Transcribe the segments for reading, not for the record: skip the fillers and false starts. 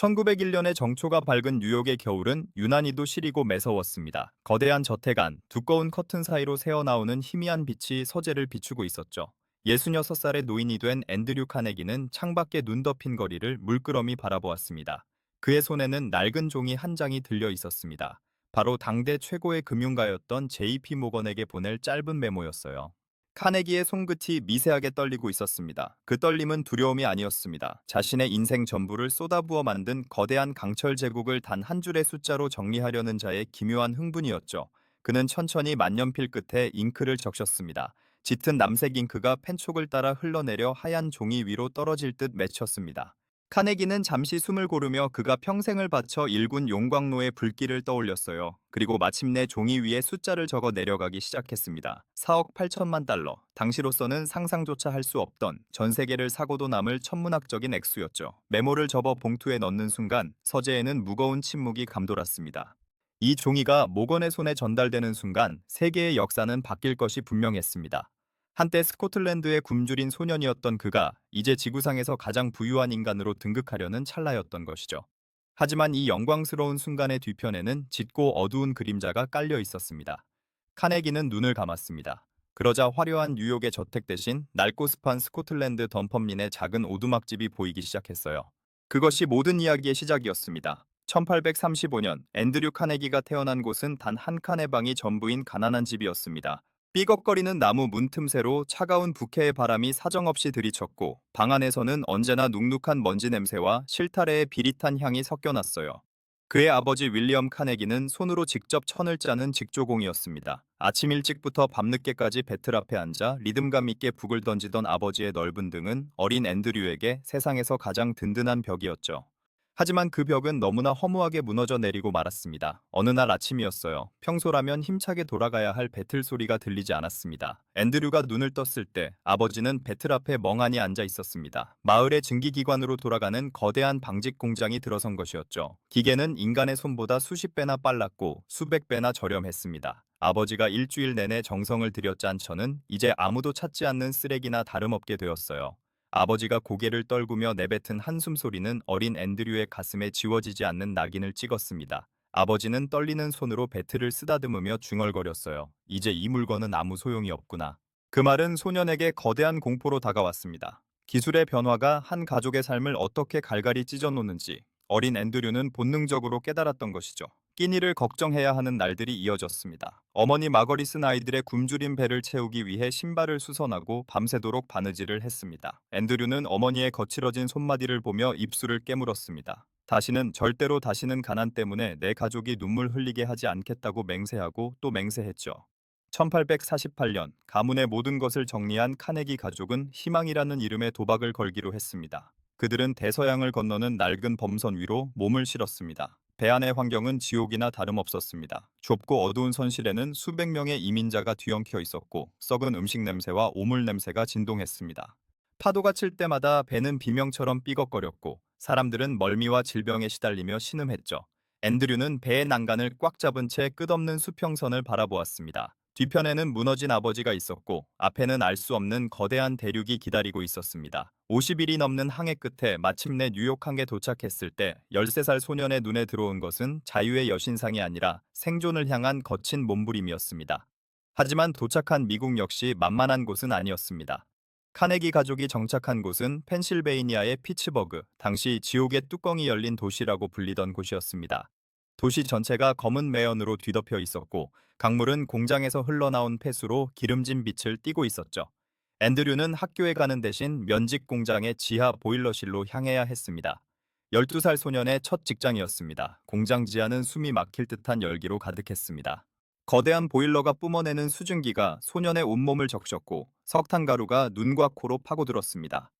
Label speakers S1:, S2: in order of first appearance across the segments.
S1: 1901년에 정초가 밝은 뉴욕의 겨울은 유난히도 시리고 매서웠습니다. 거대한 저택 안, 두꺼운 커튼 사이로 새어나오는 희미한 빛이 서재를 비추고 있었죠. 66살의 노인이 된 앤드류 카네기는 창밖에 눈 덮인 거리를 물끄러미 바라보았습니다. 그의 손에는 낡은 종이 한 장이 들려 있었습니다. 바로 당대 최고의 금융가였던 JP 모건에게 보낼 짧은 메모였어요. 카네기의 손끝이 미세하게 떨리고 있었습니다. 그 떨림은 두려움이 아니었습니다. 자신의 인생 전부를 쏟아부어 만든 거대한 강철 제국을 단 한 줄의 숫자로 정리하려는 자의 기묘한 흥분이었죠. 그는 천천히 만년필 끝에 잉크를 적셨습니다. 짙은 남색 잉크가 펜촉을 따라 흘러내려 하얀 종이 위로 떨어질 듯 맺혔습니다. 카네기는 잠시 숨을 고르며 그가 평생을 바쳐 일군 용광로의 불길을 떠올렸어요. 그리고 마침내 종이 위에 숫자를 적어 내려가기 시작했습니다. 4억 8천만 달러. 당시로서는 상상조차 할 수 없던 전 세계를 사고도 남을 천문학적인 액수였죠. 메모를 접어 봉투에 넣는 순간 서재에는 무거운 침묵이 감돌았습니다. 이 종이가 모건의 손에 전달되는 순간 세계의 역사는 바뀔 것이 분명했습니다. 한때 스코틀랜드의 굶주린 소년이었던 그가 이제 지구상에서 가장 부유한 인간으로 등극하려는 찰나였던 것이죠. 하지만 이 영광스러운 순간의 뒤편에는 짙고 어두운 그림자가 깔려 있었습니다. 카네기는 눈을 감았습니다. 그러자 화려한 뉴욕의 저택 대신 낡고 습한 스코틀랜드 덤퍼린의 작은 오두막집이 보이기 시작했어요. 그것이 모든 이야기의 시작이었습니다. 1835년 앤드류 카네기가 태어난 곳은 단 한 칸의 방이 전부인 가난한 집이었습니다. 삐걱거리는 나무 문틈새로 차가운 북해의 바람이 사정없이 들이쳤고 방 안에서는 언제나 눅눅한 먼지 냄새와 실타래의 비릿한 향이 섞여났어요. 그의 아버지 윌리엄 카네기는 손으로 직접 천을 짜는 직조공이었습니다. 아침 일찍부터 밤늦게까지 배틀 앞에 앉아 리듬감 있게 북을 던지던 아버지의 넓은 등은 어린 앤드류에게 세상에서 가장 든든한 벽이었죠. 하지만 그 벽은 너무나 허무하게 무너져 내리고 말았습니다. 어느 날 아침이었어요. 평소라면 힘차게 돌아가야 할 배틀 소리가 들리지 않았습니다. 앤드류가 눈을 떴을 때 아버지는 배틀 앞에 멍하니 앉아 있었습니다. 마을의 증기기관으로 돌아가는 거대한 방직 공장이 들어선 것이었죠. 기계는 인간의 손보다 수십 배나 빨랐고 수백 배나 저렴했습니다. 아버지가 일주일 내내 정성을 들여 짠 천은 이제 아무도 찾지 않는 쓰레기나 다름없게 되었어요. 아버지가 고개를 떨구며 내뱉은 한숨 소리는 어린 앤드류의 가슴에 지워지지 않는 낙인을 찍었습니다. 아버지는 떨리는 손으로 배틀을 쓰다듬으며 중얼거렸어요. 이제 이 물건은 아무 소용이 없구나. 그 말은 소년에게 거대한 공포로 다가왔습니다. 기술의 변화가 한 가족의 삶을 어떻게 갈갈이 찢어놓는지 어린 앤드류는 본능적으로 깨달았던 것이죠. 끼니를 걱정해야 하는 날들이 이어졌습니다. 어머니 마거리 쓴 아이들의 굶주린 배를 채우기 위해 신발을 수선하고 밤새도록 바느질을 했습니다. 앤드류는 어머니의 거칠어진 손마디를 보며 입술을 깨물었습니다. 절대로 다시는 가난 때문에 내 가족이 눈물 흘리게 하지 않겠다고 맹세하고 또 맹세했죠. 1848년 가문의 모든 것을 정리한 카네기 가족은 희망이라는 이름의 도박을 걸기로 했습니다. 그들은 대서양을 건너는 낡은 범선 위로 몸을 실었습니다. 배 안의 환경은 지옥이나 다름없었습니다. 좁고 어두운 선실에는 수백 명의 이민자가 뒤엉켜 있었고 썩은 음식 냄새와 오물 냄새가 진동했습니다. 파도가 칠 때마다 배는 비명처럼 삐걱거렸고 사람들은 멀미와 질병에 시달리며 신음했죠. 앤드류는 배의 난간을 꽉 잡은 채 끝없는 수평선을 바라보았습니다. 뒤편에는 무너진 아버지가 있었고 앞에는 알 수 없는 거대한 대륙이 기다리고 있었습니다. 50일이 넘는 항해 끝에 마침내 뉴욕 항에 도착했을 때 13살 소년의 눈에 들어온 것은 자유의 여신상이 아니라 생존을 향한 거친 몸부림이었습니다. 하지만 도착한 미국 역시 만만한 곳은 아니었습니다. 카네기 가족이 정착한 곳은 펜실베이니아의 피츠버그, 당시 지옥의 뚜껑이 열린 도시라고 불리던 곳이었습니다. 도시 전체가 검은 매연으로 뒤덮여 있었고 강물은 공장에서 흘러나온 폐수로 기름진 빛을 띠고 있었죠. 앤드류는 학교에 가는 대신 면직 공장의 지하 보일러실로 향해야 했습니다. 12살 소년의 첫 직장이었습니다. 공장 지하는 숨이 막힐 듯한 열기로 가득했습니다. 거대한 보일러가 뿜어내는 수증기가 소년의 온몸을 적셨고 석탄가루가 눈과 코로 파고들었습니다.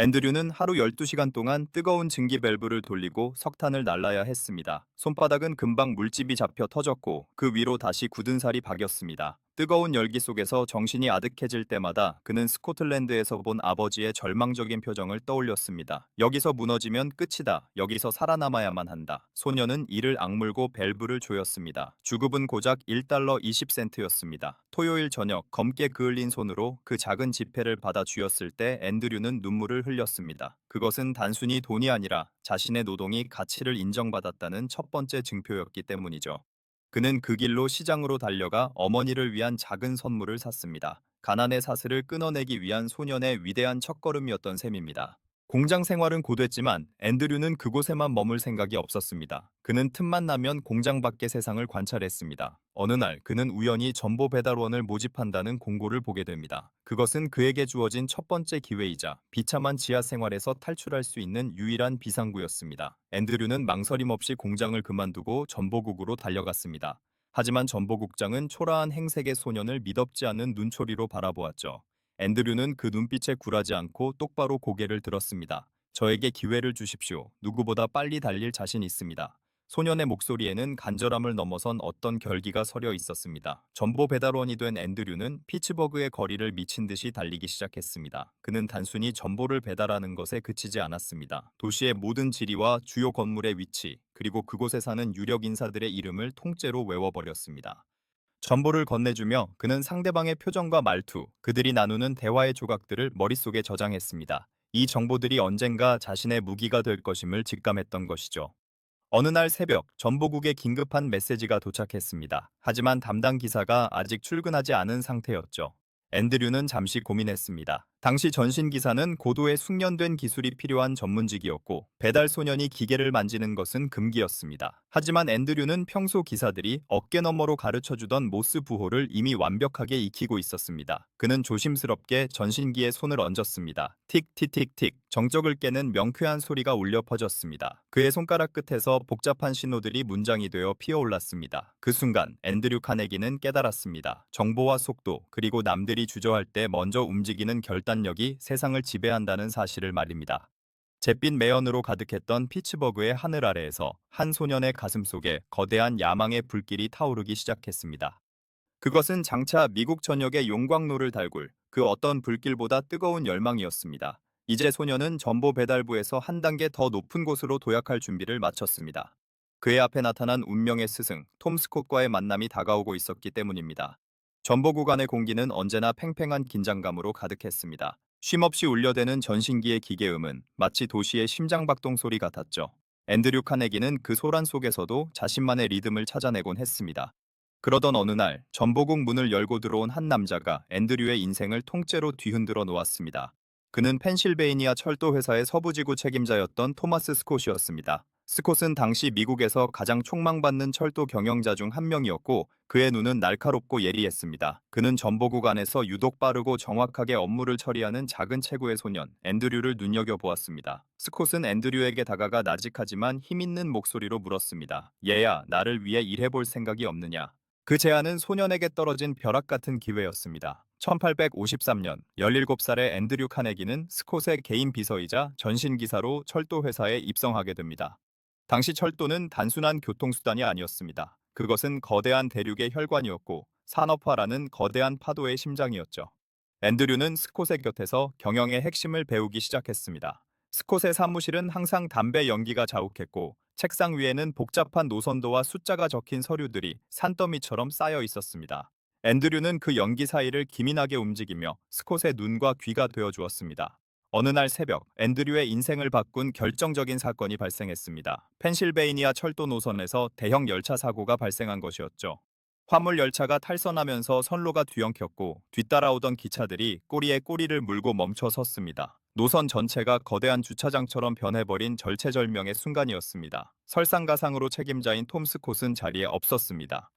S1: 앤드류는 하루 12시간 동안 뜨거운 증기 밸브를 돌리고 석탄을 날라야 했습니다. 손바닥은 금방 물집이 잡혀 터졌고 그 위로 다시 굳은 살이 박였습니다. 뜨거운 열기 속에서 정신이 아득해질 때마다 그는 스코틀랜드에서 본 아버지의 절망적인 표정을 떠올렸습니다. 여기서 무너지면 끝이다. 여기서 살아남아야만 한다. 소녀는 이를 악물고 밸브를 조였습니다. 주급은 고작 1달러 20센트였습니다. 토요일 저녁 검게 그을린 손으로 그 작은 지폐를 받아 쥐었을 때 앤드류는 눈물을 흘렸습니다. 그것은 단순히 돈이 아니라 자신의 노동이 가치를 인정받았다는 첫 번째 증표였기 때문이죠. 그는 그 길로 시장으로 달려가 어머니를 위한 작은 선물을 샀습니다. 가난의 사슬을 끊어내기 위한 소년의 위대한 첫걸음이었던 셈입니다. 공장 생활은 고됐지만 앤드류는 그곳에만 머물 생각이 없었습니다. 그는 틈만 나면 공장 밖의 세상을 관찰했습니다. 어느 날 그는 우연히 전보 배달원을 모집한다는 공고를 보게 됩니다. 그것은 그에게 주어진 첫 번째 기회이자 비참한 지하 생활에서 탈출할 수 있는 유일한 비상구였습니다. 앤드류는 망설임 없이 공장을 그만두고 전보국으로 달려갔습니다. 하지만 전보국장은 초라한 행색의 소년을 미덥지 않은 눈초리로 바라보았죠. 앤드류는 그 눈빛에 굴하지 않고 똑바로 고개를 들었습니다. 저에게 기회를 주십시오. 누구보다 빨리 달릴 자신 있습니다. 소년의 목소리에는 간절함을 넘어선 어떤 결기가 서려 있었습니다. 전보 배달원이 된 앤드류는 피츠버그의 거리를 미친 듯이 달리기 시작했습니다. 그는 단순히 전보를 배달하는 것에 그치지 않았습니다. 도시의 모든 지리와 주요 건물의 위치, 그리고 그곳에 사는 유력 인사들의 이름을 통째로 외워버렸습니다. 전보를 건네주며 그는 상대방의 표정과 말투, 그들이 나누는 대화의 조각들을 머릿속에 저장했습니다. 이 정보들이 언젠가 자신의 무기가 될 것임을 직감했던 것이죠. 어느 날 새벽, 전보국에 긴급한 메시지가 도착했습니다. 하지만 담당 기사가 아직 출근하지 않은 상태였죠. 앤드류는 잠시 고민했습니다. 당시 전신 기사는 고도의 숙련된 기술이 필요한 전문직이었고 배달 소년이 기계를 만지는 것은 금기였습니다. 하지만 앤드류는 평소 기사들이 어깨 너머로 가르쳐주던 모스 부호를 이미 완벽하게 익히고 있었습니다. 그는 조심스럽게 전신기에 손을 얹었습니다. 틱틱틱틱 정적을 깨는 명쾌한 소리가 울려 퍼졌습니다. 그의 손가락 끝에서 복잡한 신호들이 문장이 되어 피어올랐습니다. 그 순간 앤드류 카네기는 깨달았습니다. 정보와 속도 그리고 남들이 주저할 때 먼저 움직이는 결단력이 세상을 지배한다는 사실을 말입니다. 잿빛 매연으로 가득했던 피츠버그의 하늘 아래에서 한 소년의 가슴 속에 거대한 야망의 불길이 타오르기 시작했습니다. 그것은 장차 미국 전역의 용광로를 달굴 그 어떤 불길보다 뜨거운 열망이었습니다. 이제 소년은 전보 배달부에서 한 단계 더 높은 곳으로 도약할 준비를 마쳤습니다. 그의 앞에 나타난 운명의 스승 톰 스콧과의 만남이 다가오고 있었기 때문입니다. 전보 구간의 공기는 언제나 팽팽한 긴장감으로 가득했습니다. 쉼없이 울려대는 전신기의 기계음은 마치 도시의 심장박동 소리 같았죠. 앤드류 카네기는 그 소란 속에서도 자신만의 리듬을 찾아내곤 했습니다. 그러던 어느 날 전보국 문을 열고 들어온 한 남자가 앤드류의 인생을 통째로 뒤흔들어 놓았습니다. 그는 펜실베이니아 철도 회사의 서부지구 책임자였던 토마스 스콧이었습니다. 스콧은 당시 미국에서 가장 촉망받는 철도 경영자 중 한 명이었고 그의 눈은 날카롭고 예리했습니다. 그는 전보국 안에서 유독 빠르고 정확하게 업무를 처리하는 작은 체구의 소년 앤드류를 눈여겨보았습니다. 스콧은 앤드류에게 다가가 나직하지만 힘있는 목소리로 물었습니다. 얘야, 나를 위해 일해볼 생각이 없느냐? 그 제안은 소년에게 떨어진 벼락 같은 기회였습니다. 1853년 17살의 앤드류 카네기는 스콧의 개인 비서이자 전신기사로 철도 회사에 입성하게 됩니다. 당시 철도는 단순한 교통수단이 아니었습니다. 그것은 거대한 대륙의 혈관이었고 산업화라는 거대한 파도의 심장이었죠. 앤드류는 스콧의 곁에서 경영의 핵심을 배우기 시작했습니다. 스콧의 사무실은 항상 담배 연기가 자욱했고 책상 위에는 복잡한 노선도와 숫자가 적힌 서류들이 산더미처럼 쌓여 있었습니다. 앤드류는 그 연기 사이를 기민하게 움직이며 스콧의 눈과 귀가 되어 주었습니다. 어느 날 새벽, 앤드류의 인생을 바꾼 결정적인 사건이 발생했습니다. 펜실베이니아 철도 노선에서 대형 열차 사고가 발생한 것이었죠. 화물 열차가 탈선하면서 선로가 뒤엉켰고 뒤따라오던 기차들이 꼬리에 꼬리를 물고 멈춰 섰습니다. 노선 전체가 거대한 주차장처럼 변해버린 절체절명의 순간이었습니다. 설상가상으로 책임자인 톰 스콧은 자리에 없었습니다.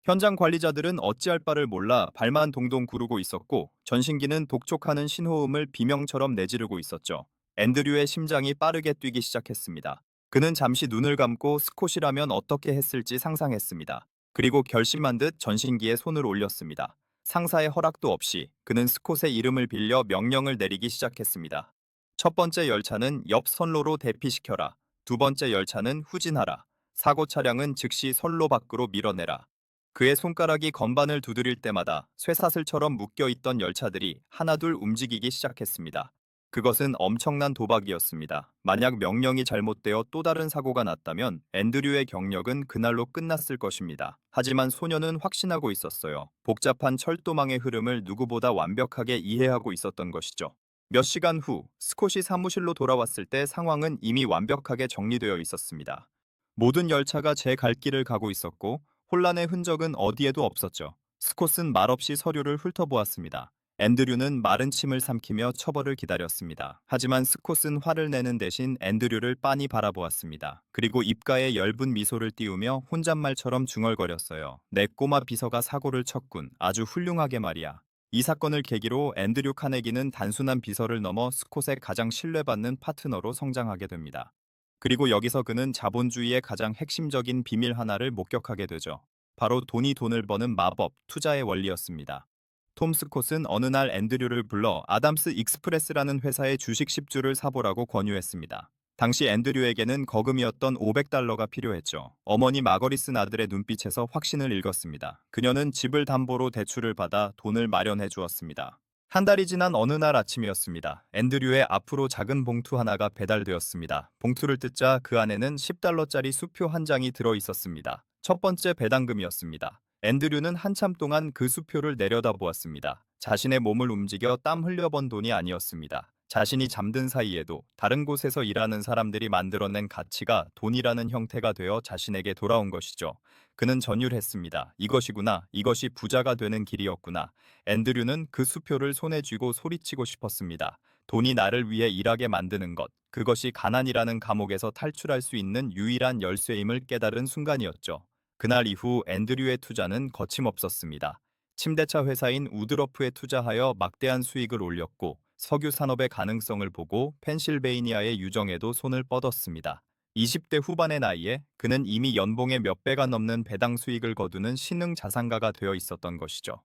S1: 현장 관리자들은 어찌할 바를 몰라 발만 동동 구르고 있었고 전신기는 독촉하는 신호음을 비명처럼 내지르고 있었죠. 앤드류의 심장이 빠르게 뛰기 시작했습니다. 그는 잠시 눈을 감고 스콧이라면 어떻게 했을지 상상했습니다. 그리고 결심한 듯 전신기에 손을 올렸습니다. 상사의 허락도 없이 그는 스콧의 이름을 빌려 명령을 내리기 시작했습니다. 첫 번째 열차는 옆 선로로 대피시켜라. 두 번째 열차는 후진하라. 사고 차량은 즉시 선로 밖으로 밀어내라. 그의 손가락이 건반을 두드릴 때마다 쇠사슬처럼 묶여있던 열차들이 하나둘 움직이기 시작했습니다. 그것은 엄청난 도박이었습니다. 만약 명령이 잘못되어 또 다른 사고가 났다면 앤드류의 경력은 그날로 끝났을 것입니다. 하지만 소녀는 확신하고 있었어요. 복잡한 철도망의 흐름을 누구보다 완벽하게 이해하고 있었던 것이죠. 몇 시간 후 스콧이 사무실로 돌아왔을 때 상황은 이미 완벽하게 정리되어 있었습니다. 모든 열차가 제 갈 길을 가고 있었고 혼란의 흔적은 어디에도 없었죠. 스콧은 말없이 서류를 훑어보았습니다. 앤드류는 마른 침을 삼키며 처벌을 기다렸습니다. 하지만 스콧은 화를 내는 대신 앤드류를 빤히 바라보았습니다. 그리고 입가에 엷은 미소를 띄우며 혼잣말처럼 중얼거렸어요. 내 꼬마 비서가 사고를 쳤군. 아주 훌륭하게 말이야. 이 사건을 계기로 앤드류 카네기는 단순한 비서를 넘어 스콧의 가장 신뢰받는 파트너로 성장하게 됩니다. 그리고 여기서 그는 자본주의의 가장 핵심적인 비밀 하나를 목격하게 되죠. 바로 돈이 돈을 버는 마법, 투자의 원리였습니다. 톰 스콧은 어느 날 앤드류를 불러 아담스 익스프레스라는 회사의 주식 10주를 사보라고 권유했습니다. 당시 앤드류에게는 거금이었던 500달러가 필요했죠. 어머니 마거리슨 아들의 눈빛에서 확신을 읽었습니다. 그녀는 집을 담보로 대출을 받아 돈을 마련해 주었습니다. 한 달이 지난 어느 날 아침이었습니다. 앤드류의 앞으로 작은 봉투 하나가 배달되었습니다. 봉투를 뜯자 그 안에는 10달러짜리 수표 한 장이 들어 있었습니다. 첫 번째 배당금이었습니다. 앤드류는 한참 동안 그 수표를 내려다보았습니다. 자신의 몸을 움직여 땀 흘려번 돈이 아니었습니다. 자신이 잠든 사이에도 다른 곳에서 일하는 사람들이 만들어낸 가치가 돈이라는 형태가 되어 자신에게 돌아온 것이죠. 그는 전율했습니다. 이것이구나. 이것이 부자가 되는 길이었구나. 앤드류는 그 수표를 손에 쥐고 소리치고 싶었습니다. 돈이 나를 위해 일하게 만드는 것. 그것이 가난이라는 감옥에서 탈출할 수 있는 유일한 열쇠임을 깨달은 순간이었죠. 그날 이후 앤드류의 투자는 거침없었습니다. 침대차 회사인 우드러프에 투자하여 막대한 수익을 올렸고 석유 산업의 가능성을 보고 펜실베이니아의 유정에도 손을 뻗었습니다. 20대 후반의 나이에 그는 이미 연봉의 몇 배가 넘는 배당 수익을 거두는 신흥 자산가가 되어 있었던 것이죠.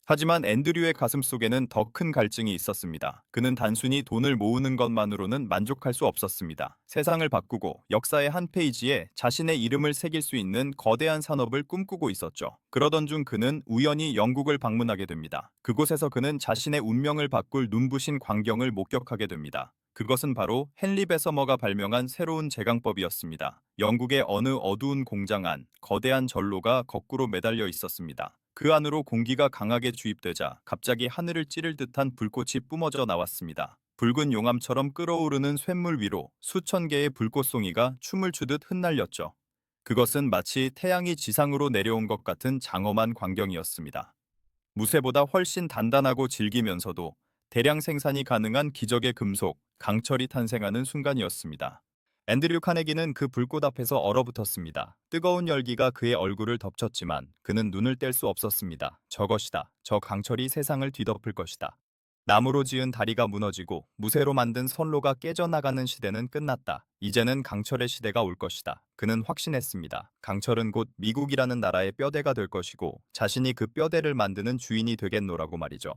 S1: 하지만 앤드류의 가슴속에는 더 큰 갈증이 있었습니다. 그는 단순히 돈을 모으는 것만으로는 만족할 수 없었습니다. 세상을 바꾸고 역사의 한 페이지에 자신의 이름을 새길 수 있는 거대한 산업을 꿈꾸고 있었죠. 그러던 중 그는 우연히 영국을 방문하게 됩니다. 그곳에서 그는 자신의 운명을 바꿀 눈부신 광경을 목격하게 됩니다. 그것은 바로 헨리 베서머가 발명한 새로운 제강법이었습니다. 영국의 어느 어두운 공장 안 거대한 전로가 거꾸로 매달려 있었습니다. 그 안으로 공기가 강하게 주입되자 갑자기 하늘을 찌를 듯한 불꽃이 뿜어져 나왔습니다. 붉은 용암처럼 끓어오르는 쇳물 위로 수천 개의 불꽃송이가 춤을 추듯 흩날렸죠. 그것은 마치 태양이 지상으로 내려온 것 같은 장엄한 광경이었습니다. 무쇠보다 훨씬 단단하고 질기면서도 대량 생산이 가능한 기적의 금속, 강철이 탄생하는 순간이었습니다. 앤드류 카네기는 그 불꽃 앞에서 얼어붙었습니다. 뜨거운 열기가 그의 얼굴을 덮쳤지만 그는 눈을 뗄 수 없었습니다. 저것이다. 저 강철이 세상을 뒤덮을 것이다. 나무로 지은 다리가 무너지고 무쇠로 만든 선로가 깨져나가는 시대는 끝났다. 이제는 강철의 시대가 올 것이다. 그는 확신했습니다. 강철은 곧 미국이라는 나라의 뼈대가 될 것이고 자신이 그 뼈대를 만드는 주인이 되겠노라고 말이죠.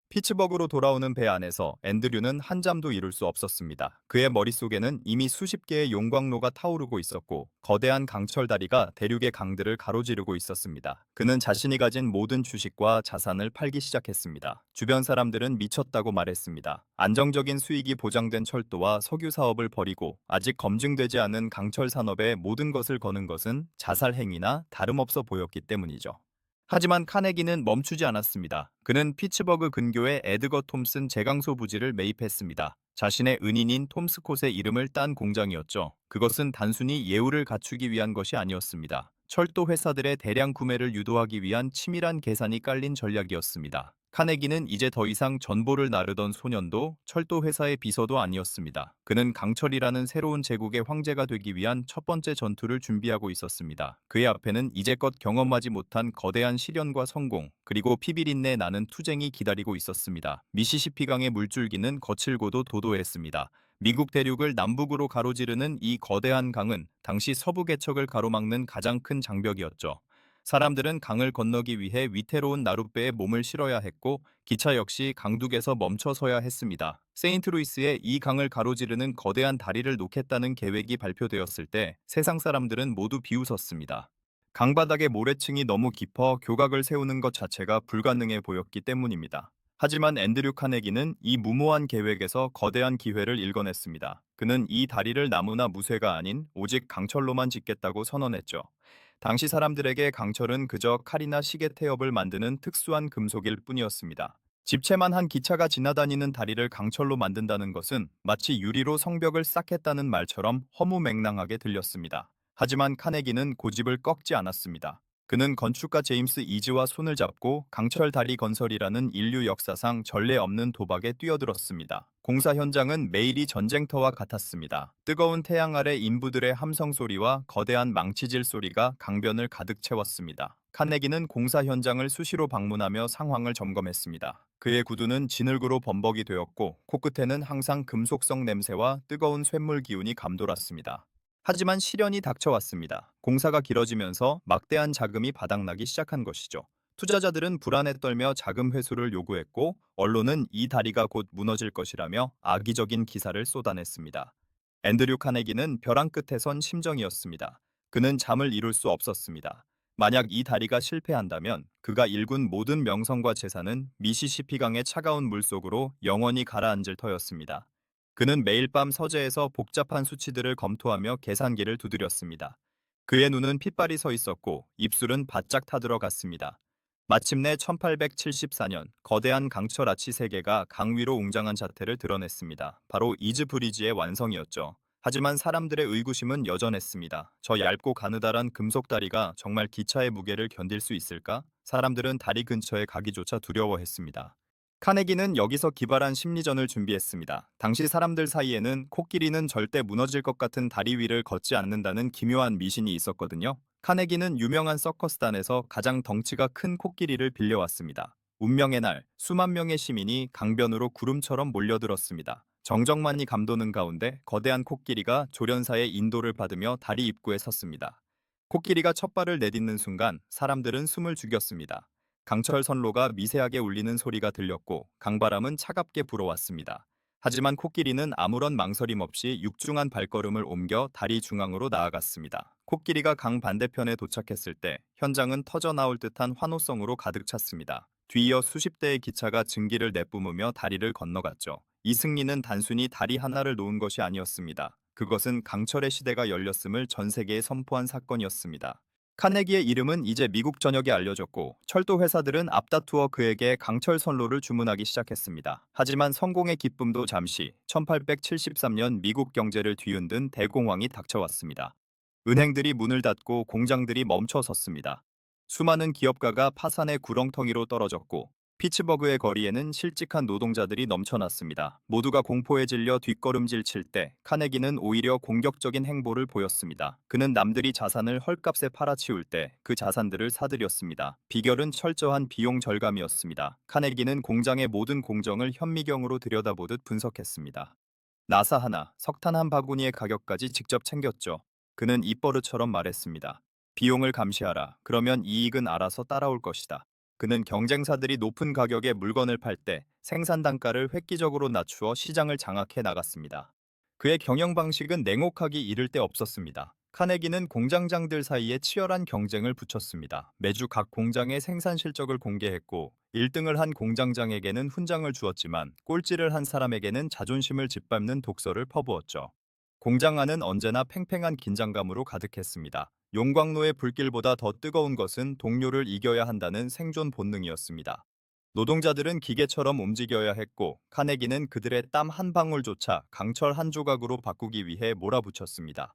S1: 피츠버그로 돌아오는 배 안에서 앤드류는 한잠도 이룰 수 없었습니다. 그의 머릿속에는 이미 수십 개의 용광로가 타오르고 있었고 거대한 강철 다리가 대륙의 강들을 가로지르고 있었습니다. 그는 자신이 가진 모든 주식과 자산을 팔기 시작했습니다. 주변 사람들은 미쳤다고 말했습니다. 안정적인 수익이 보장된 철도와 석유 사업을 버리고 아직 검증되지 않은 강철 산업에 모든 것을 거는 것은 자살 행위나 다름없어 보였기 때문이죠. 하지만 카네기는 멈추지 않았습니다. 그는 피츠버그 근교의 에드거 톰슨 제강소 부지를 매입했습니다. 자신의 은인인 톰 스콧의 이름을 딴 공장이었죠. 그것은 단순히 예우를 갖추기 위한 것이 아니었습니다. 철도 회사들의 대량 구매를 유도하기 위한 치밀한 계산이 깔린 전략이었습니다. 카네기는 이제 더 이상 전보를 나르던 소년도 철도 회사의 비서도 아니었습니다. 그는 강철이라는 새로운 제국의 황제가 되기 위한 첫 번째 전투를 준비하고 있었습니다. 그의 앞에는 이제껏 경험하지 못한 거대한 시련과 성공, 그리고 피비린내 나는 투쟁이 기다리고 있었습니다. 미시시피강의 물줄기는 거칠고도 도도했습니다. 미국 대륙을 남북으로 가로지르는 이 거대한 강은 당시 서부 개척을 가로막는 가장 큰 장벽이었죠. 사람들은 강을 건너기 위해 위태로운 나룻배에 몸을 실어야 했고 기차 역시 강둑에서 멈춰서야 했습니다. 세인트루이스에 이 강을 가로지르는 거대한 다리를 놓겠다는 계획이 발표되었을 때 세상 사람들은 모두 비웃었습니다. 강바닥의 모래층이 너무 깊어 교각을 세우는 것 자체가 불가능해 보였기 때문입니다. 하지만 앤드류 카네기는 이 무모한 계획에서 거대한 기회를 일궈냈습니다. 그는 이 다리를 나무나 무쇠가 아닌 오직 강철로만 짓겠다고 선언했죠. 당시 사람들에게 강철은 그저 칼이나 시계 태엽을 만드는 특수한 금속일 뿐이었습니다. 집채만 한 기차가 지나다니는 다리를 강철로 만든다는 것은 마치 유리로 성벽을 쌓겠다는 말처럼 허무맹랑하게 들렸습니다. 하지만 카네기는 고집을 꺾지 않았습니다. 그는 건축가 제임스 이즈와 손을 잡고 강철 다리 건설이라는 인류 역사상 전례 없는 도박에 뛰어들었습니다. 공사 현장은 매일이 전쟁터와 같았습니다. 뜨거운 태양 아래 인부들의 함성 소리와 거대한 망치질 소리가 강변을 가득 채웠습니다. 카네기는 공사 현장을 수시로 방문하며 상황을 점검했습니다. 그의 구두는 진흙으로 범벅이 되었고 코끝에는 항상 금속성 냄새와 뜨거운 쇳물 기운이 감돌았습니다. 하지만 시련이 닥쳐왔습니다. 공사가 길어지면서 막대한 자금이 바닥나기 시작한 것이죠. 투자자들은 불안에 떨며 자금 회수를 요구했고 언론은 이 다리가 곧 무너질 것이라며 악의적인 기사를 쏟아냈습니다. 앤드류 카네기는 벼랑 끝에 선 심정이었습니다. 그는 잠을 이룰 수 없었습니다. 만약 이 다리가 실패한다면 그가 일군 모든 명성과 재산은 미시시피강의 차가운 물속으로 영원히 가라앉을 터였습니다. 그는 매일 밤 서재에서 복잡한 수치들을 검토하며 계산기를 두드렸습니다. 그의 눈은 핏발이 서 있었고 입술은 바짝 타들어갔습니다. 마침내 1874년 거대한 강철 아치 3개가 강 위로 웅장한 자태를 드러냈습니다. 바로 이즈 브리지의 완성이었죠. 하지만 사람들의 의구심은 여전했습니다. 저 얇고 가느다란 금속 다리가 정말 기차의 무게를 견딜 수 있을까? 사람들은 다리 근처에 가기조차 두려워했습니다. 카네기는 여기서 기발한 심리전을 준비했습니다. 당시 사람들 사이에는 코끼리는 절대 무너질 것 같은 다리 위를 걷지 않는다는 기묘한 미신이 있었거든요. 카네기는 유명한 서커스단에서 가장 덩치가 큰 코끼리를 빌려왔습니다. 운명의 날, 수만 명의 시민이 강변으로 구름처럼 몰려들었습니다. 정적만이 감도는 가운데 거대한 코끼리가 조련사의 인도를 받으며 다리 입구에 섰습니다. 코끼리가 첫 발을 내딛는 순간 사람들은 숨을 죽였습니다. 강철 선로가 미세하게 울리는 소리가 들렸고 강바람은 차갑게 불어왔습니다. 하지만 코끼리는 아무런 망설임 없이 육중한 발걸음을 옮겨 다리 중앙으로 나아갔습니다. 코끼리가 강 반대편에 도착했을 때 현장은 터져나올 듯한 환호성으로 가득 찼습니다. 뒤이어 수십 대의 기차가 증기를 내뿜으며 다리를 건너갔죠. 이 승리는 단순히 다리 하나를 놓은 것이 아니었습니다. 그것은 강철의 시대가 열렸음을 전 세계에 선포한 사건이었습니다. 카네기의 이름은 이제 미국 전역에 알려졌고 철도 회사들은 앞다투어 그에게 강철 선로를 주문하기 시작했습니다. 하지만 성공의 기쁨도 잠시 1873년 미국 경제를 뒤흔든 대공황이 닥쳐왔습니다. 은행들이 문을 닫고 공장들이 멈춰 섰습니다. 수많은 기업가가 파산의 구렁텅이로 떨어졌고 피츠버그의 거리에는 실직한 노동자들이 넘쳐났습니다. 모두가 공포에 질려 뒷걸음질 칠 때 카네기는 오히려 공격적인 행보를 보였습니다. 그는 남들이 자산을 헐값에 팔아치울 때 그 자산들을 사들였습니다. 비결은 철저한 비용 절감이었습니다. 카네기는 공장의 모든 공정을 현미경으로 들여다보듯 분석했습니다. 나사 하나, 석탄 한 바구니의 가격까지 직접 챙겼죠. 그는 입버릇처럼 말했습니다. 비용을 감시하라. 그러면 이익은 알아서 따라올 것이다. 그는 경쟁사들이 높은 가격에 물건을 팔 때 생산 단가를 획기적으로 낮추어 시장을 장악해 나갔습니다. 그의 경영 방식은 냉혹하기 이를 데 없었습니다. 카네기는 공장장들 사이에 치열한 경쟁을 붙였습니다. 매주 각 공장의 생산 실적을 공개했고 1등을 한 공장장에게는 훈장을 주었지만 꼴찌를 한 사람에게는 자존심을 짓밟는 독서를 퍼부었죠. 공장 안은 언제나 팽팽한 긴장감으로 가득했습니다. 용광로의 불길보다 더 뜨거운 것은 동료를 이겨야 한다는 생존 본능이었습니다. 노동자들은 기계처럼 움직여야 했고 카네기는 그들의 땀 한 방울조차 강철 한 조각으로 바꾸기 위해 몰아붙였습니다.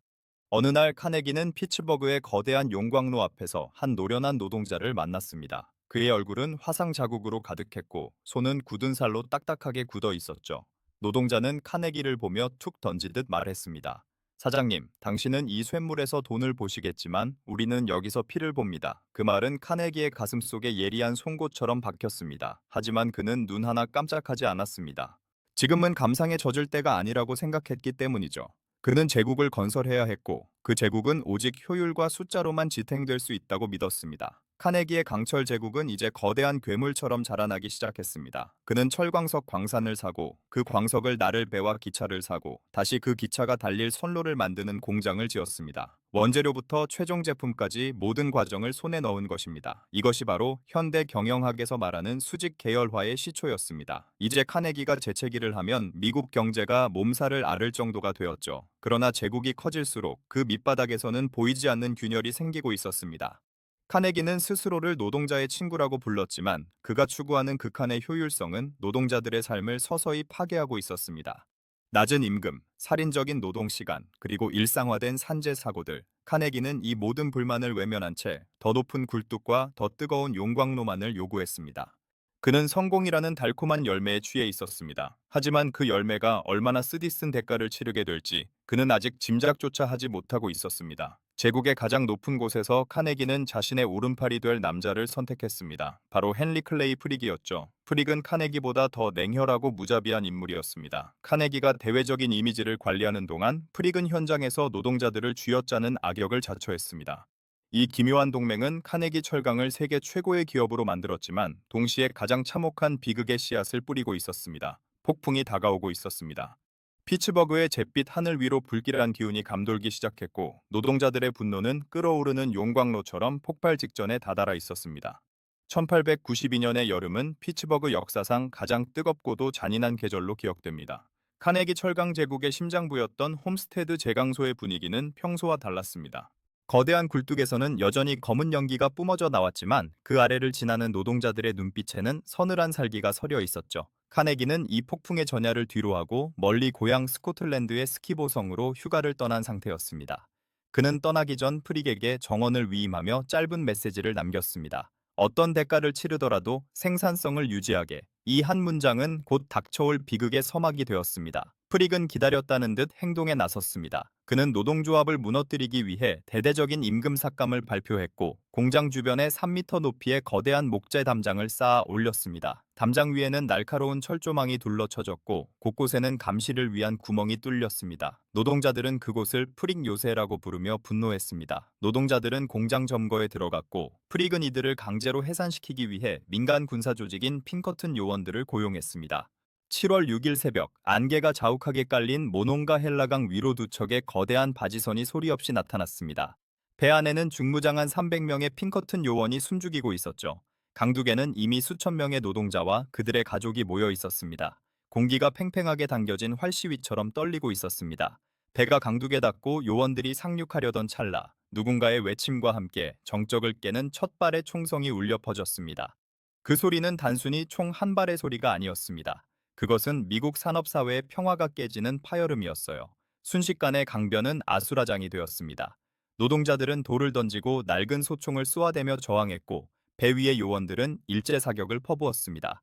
S1: 어느 날 카네기는 피츠버그의 거대한 용광로 앞에서 한 노련한 노동자를 만났습니다. 그의 얼굴은 화상 자국으로 가득했고 손은 굳은 살로 딱딱하게 굳어 있었죠. 노동자는 카네기를 보며 툭 던지듯 말했습니다. 사장님, 당신은 이 쇳물에서 돈을 보시겠지만 우리는 여기서 피를 봅니다. 그 말은 카네기의 가슴속에 예리한 송곳처럼 박혔습니다. 하지만 그는 눈 하나 깜짝하지 않았습니다. 지금은 감상에 젖을 때가 아니라고 생각했기 때문이죠. 그는 제국을 건설해야 했고 그 제국은 오직 효율과 숫자로만 지탱될 수 있다고 믿었습니다. 카네기의 강철 제국은 이제 거대한 괴물처럼 자라나기 시작했습니다. 그는 철광석 광산을 사고 그 광석을 나를 배와 기차를 사고 다시 그 기차가 달릴 선로를 만드는 공장을 지었습니다. 원재료부터 최종 제품까지 모든 과정을 손에 넣은 것입니다. 이것이 바로 현대 경영학에서 말하는 수직 계열화의 시초였습니다. 이제 카네기가 재채기를 하면 미국 경제가 몸살을 앓을 정도가 되었죠. 그러나 제국이 커질수록 그 밑바닥에서는 보이지 않는 균열이 생기고 있었습니다. 카네기는 스스로를 노동자의 친구라고 불렀지만 그가 추구하는 극한의 효율성은 노동자들의 삶을 서서히 파괴하고 있었습니다. 낮은 임금, 살인적인 노동 시간, 그리고 일상화된 산재 사고들, 카네기는 이 모든 불만을 외면한 채 더 높은 굴뚝과 더 뜨거운 용광로만을 요구했습니다. 그는 성공이라는 달콤한 열매에 취해 있었습니다. 하지만 그 열매가 얼마나 쓰디쓴 대가를 치르게 될지 그는 아직 짐작조차 하지 못하고 있었습니다. 제국의 가장 높은 곳에서 카네기는 자신의 오른팔이 될 남자를 선택했습니다. 바로 헨리 클레이 프릭이었죠. 프릭은 카네기보다 더 냉혈하고 무자비한 인물이었습니다. 카네기가 대외적인 이미지를 관리하는 동안 프릭은 현장에서 노동자들을 쥐어짜는 악역을 자처했습니다. 이 기묘한 동맹은 카네기 철강을 세계 최고의 기업으로 만들었지만 동시에 가장 참혹한 비극의 씨앗을 뿌리고 있었습니다. 폭풍이 다가오고 있었습니다. 피츠버그의 잿빛 하늘 위로 불길한 기운이 감돌기 시작했고 노동자들의 분노는 끓어오르는 용광로처럼 폭발 직전에 다다라 있었습니다. 1892년의 여름은 피츠버그 역사상 가장 뜨겁고도 잔인한 계절로 기억됩니다. 카네기 철강 제국의 심장부였던 홈스테드 제강소의 분위기는 평소와 달랐습니다. 거대한 굴뚝에서는 여전히 검은 연기가 뿜어져 나왔지만 그 아래를 지나는 노동자들의 눈빛에는 서늘한 살기가 서려 있었죠. 카네기는 이 폭풍의 전야를 뒤로하고 멀리 고향 스코틀랜드의 스키보성으로 휴가를 떠난 상태였습니다. 그는 떠나기 전 프릭에게 정언을 위임하며 짧은 메시지를 남겼습니다. 어떤 대가를 치르더라도 생산성을 유지하게. 이 한 문장은 곧 닥쳐올 비극의 서막이 되었습니다. 프릭은 기다렸다는 듯 행동에 나섰습니다. 그는 노동조합을 무너뜨리기 위해 대대적인 임금 삭감을 발표했고 공장 주변에 3미터 높이의 거대한 목재 담장을 쌓아 올렸습니다. 담장 위에는 날카로운 철조망이 둘러쳐졌고 곳곳에는 감시를 위한 구멍이 뚫렸습니다. 노동자들은 그곳을 프릭 요새라고 부르며 분노했습니다. 노동자들은 공장 점거에 들어갔고 프릭은 이들을 강제로 해산시키기 위해 민간 군사 조직인 핀커튼 요원들을 고용했습니다. 7월 6일 새벽, 안개가 자욱하게 깔린 모논가 헬라강 위로 두 척의 거대한 바지선이 소리 없이 나타났습니다. 배 안에는 중무장한 300명의 핀커튼 요원이 숨죽이고 있었죠. 강둑에는 이미 수천 명의 노동자와 그들의 가족이 모여 있었습니다. 공기가 팽팽하게 당겨진 활시위처럼 떨리고 있었습니다. 배가 강둑에 닿고 요원들이 상륙하려던 찰나, 누군가의 외침과 함께 정적을 깨는 첫 발의 총성이 울려 퍼졌습니다. 그 소리는 단순히 총 한 발의 소리가 아니었습니다. 그것은 미국 산업사회의 평화가 깨지는 파열음이었어요. 순식간에 강변은 아수라장이 되었습니다. 노동자들은 돌을 던지고 낡은 소총을 쏘아대며 저항했고 배 위의 요원들은 일제 사격을 퍼부었습니다.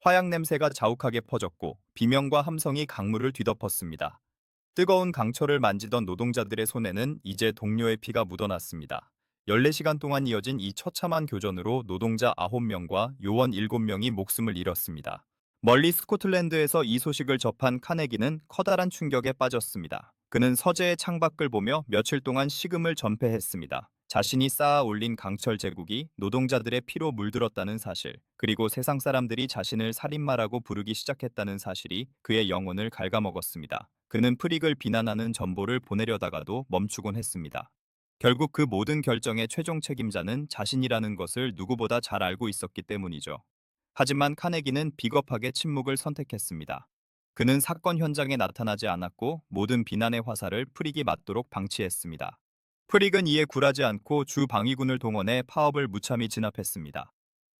S1: 화약 냄새가 자욱하게 퍼졌고 비명과 함성이 강물을 뒤덮었습니다. 뜨거운 강철을 만지던 노동자들의 손에는 이제 동료의 피가 묻어났습니다. 14시간 동안 이어진 이 처참한 교전으로 노동자 9명과 요원 7명이 목숨을 잃었습니다. 멀리 스코틀랜드에서 이 소식을 접한 카네기는 커다란 충격에 빠졌습니다. 그는 서재의 창밖을 보며 며칠 동안 식음을 전폐했습니다. 자신이 쌓아 올린 강철 제국이 노동자들의 피로 물들었다는 사실, 그리고 세상 사람들이 자신을 살인마라고 부르기 시작했다는 사실이 그의 영혼을 갉아먹었습니다. 그는 프릭을 비난하는 전보를 보내려다가도 멈추곤 했습니다. 결국 그 모든 결정의 최종 책임자는 자신이라는 것을 누구보다 잘 알고 있었기 때문이죠. 하지만 카네기는 비겁하게 침묵을 선택했습니다. 그는 사건 현장에 나타나지 않았고 모든 비난의 화살을 프릭이 맞도록 방치했습니다. 프릭은 이에 굴하지 않고 주 방위군을 동원해 파업을 무참히 진압했습니다.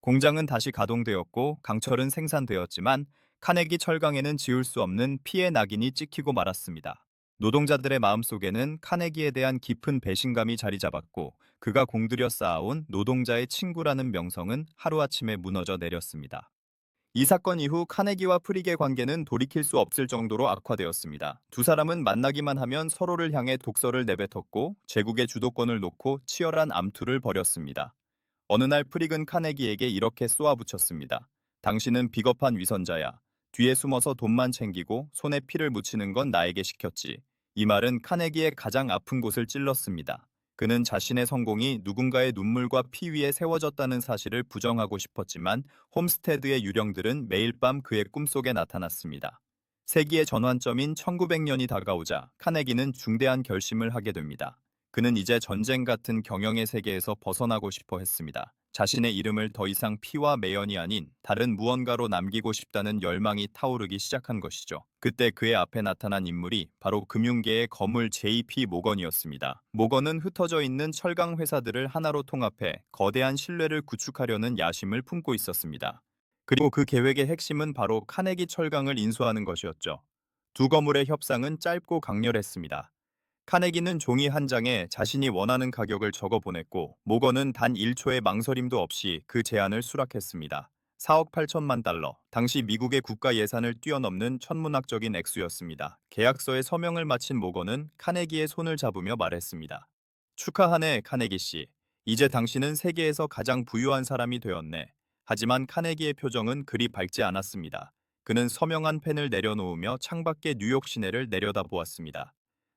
S1: 공장은 다시 가동되었고 강철은 생산되었지만 카네기 철강에는 지울 수 없는 피해 낙인이 찍히고 말았습니다. 노동자들의 마음속에는 카네기에 대한 깊은 배신감이 자리 잡았고 그가 공들여 쌓아온 노동자의 친구라는 명성은 하루아침에 무너져 내렸습니다. 이 사건 이후 카네기와 프릭의 관계는 돌이킬 수 없을 정도로 악화되었습니다. 두 사람은 만나기만 하면 서로를 향해 독설을 내뱉었고 제국의 주도권을 놓고 치열한 암투를 벌였습니다. 어느 날 프릭은 카네기에게 이렇게 쏘아붙였습니다. 당신은 비겁한 위선자야. 뒤에 숨어서 돈만 챙기고 손에 피를 묻히는 건 나에게 시켰지. 이 말은 카네기의 가장 아픈 곳을 찔렀습니다. 그는 자신의 성공이 누군가의 눈물과 피 위에 세워졌다는 사실을 부정하고 싶었지만 홈스테드의 유령들은 매일 밤 그의 꿈속에 나타났습니다. 세기의 전환점인 1900년이 다가오자 카네기는 중대한 결심을 하게 됩니다. 그는 이제 전쟁 같은 경영의 세계에서 벗어나고 싶어 했습니다. 자신의 이름을 더 이상 피와 매연이 아닌 다른 무언가로 남기고 싶다는 열망이 타오르기 시작한 것이죠. 그때 그의 앞에 나타난 인물이 바로 금융계의 거물 JP 모건이었습니다. 모건은 흩어져 있는 철강 회사들을 하나로 통합해 거대한 신뢰를 구축하려는 야심을 품고 있었습니다. 그리고 그 계획의 핵심은 바로 카네기 철강을 인수하는 것이었죠. 두 거물의 협상은 짧고 강렬했습니다. 카네기는 종이 한 장에 자신이 원하는 가격을 적어 보냈고, 모건은 단 1초의 망설임도 없이 그 제안을 수락했습니다. 4억 8천만 달러, 당시 미국의 국가 예산을 뛰어넘는 천문학적인 액수였습니다. 계약서에 서명을 마친 모건은 카네기의 손을 잡으며 말했습니다. 축하하네, 카네기 씨. 이제 당신은 세계에서 가장 부유한 사람이 되었네. 하지만 카네기의 표정은 그리 밝지 않았습니다. 그는 서명한 펜을 내려놓으며 창밖의 뉴욕 시내를 내려다보았습니다.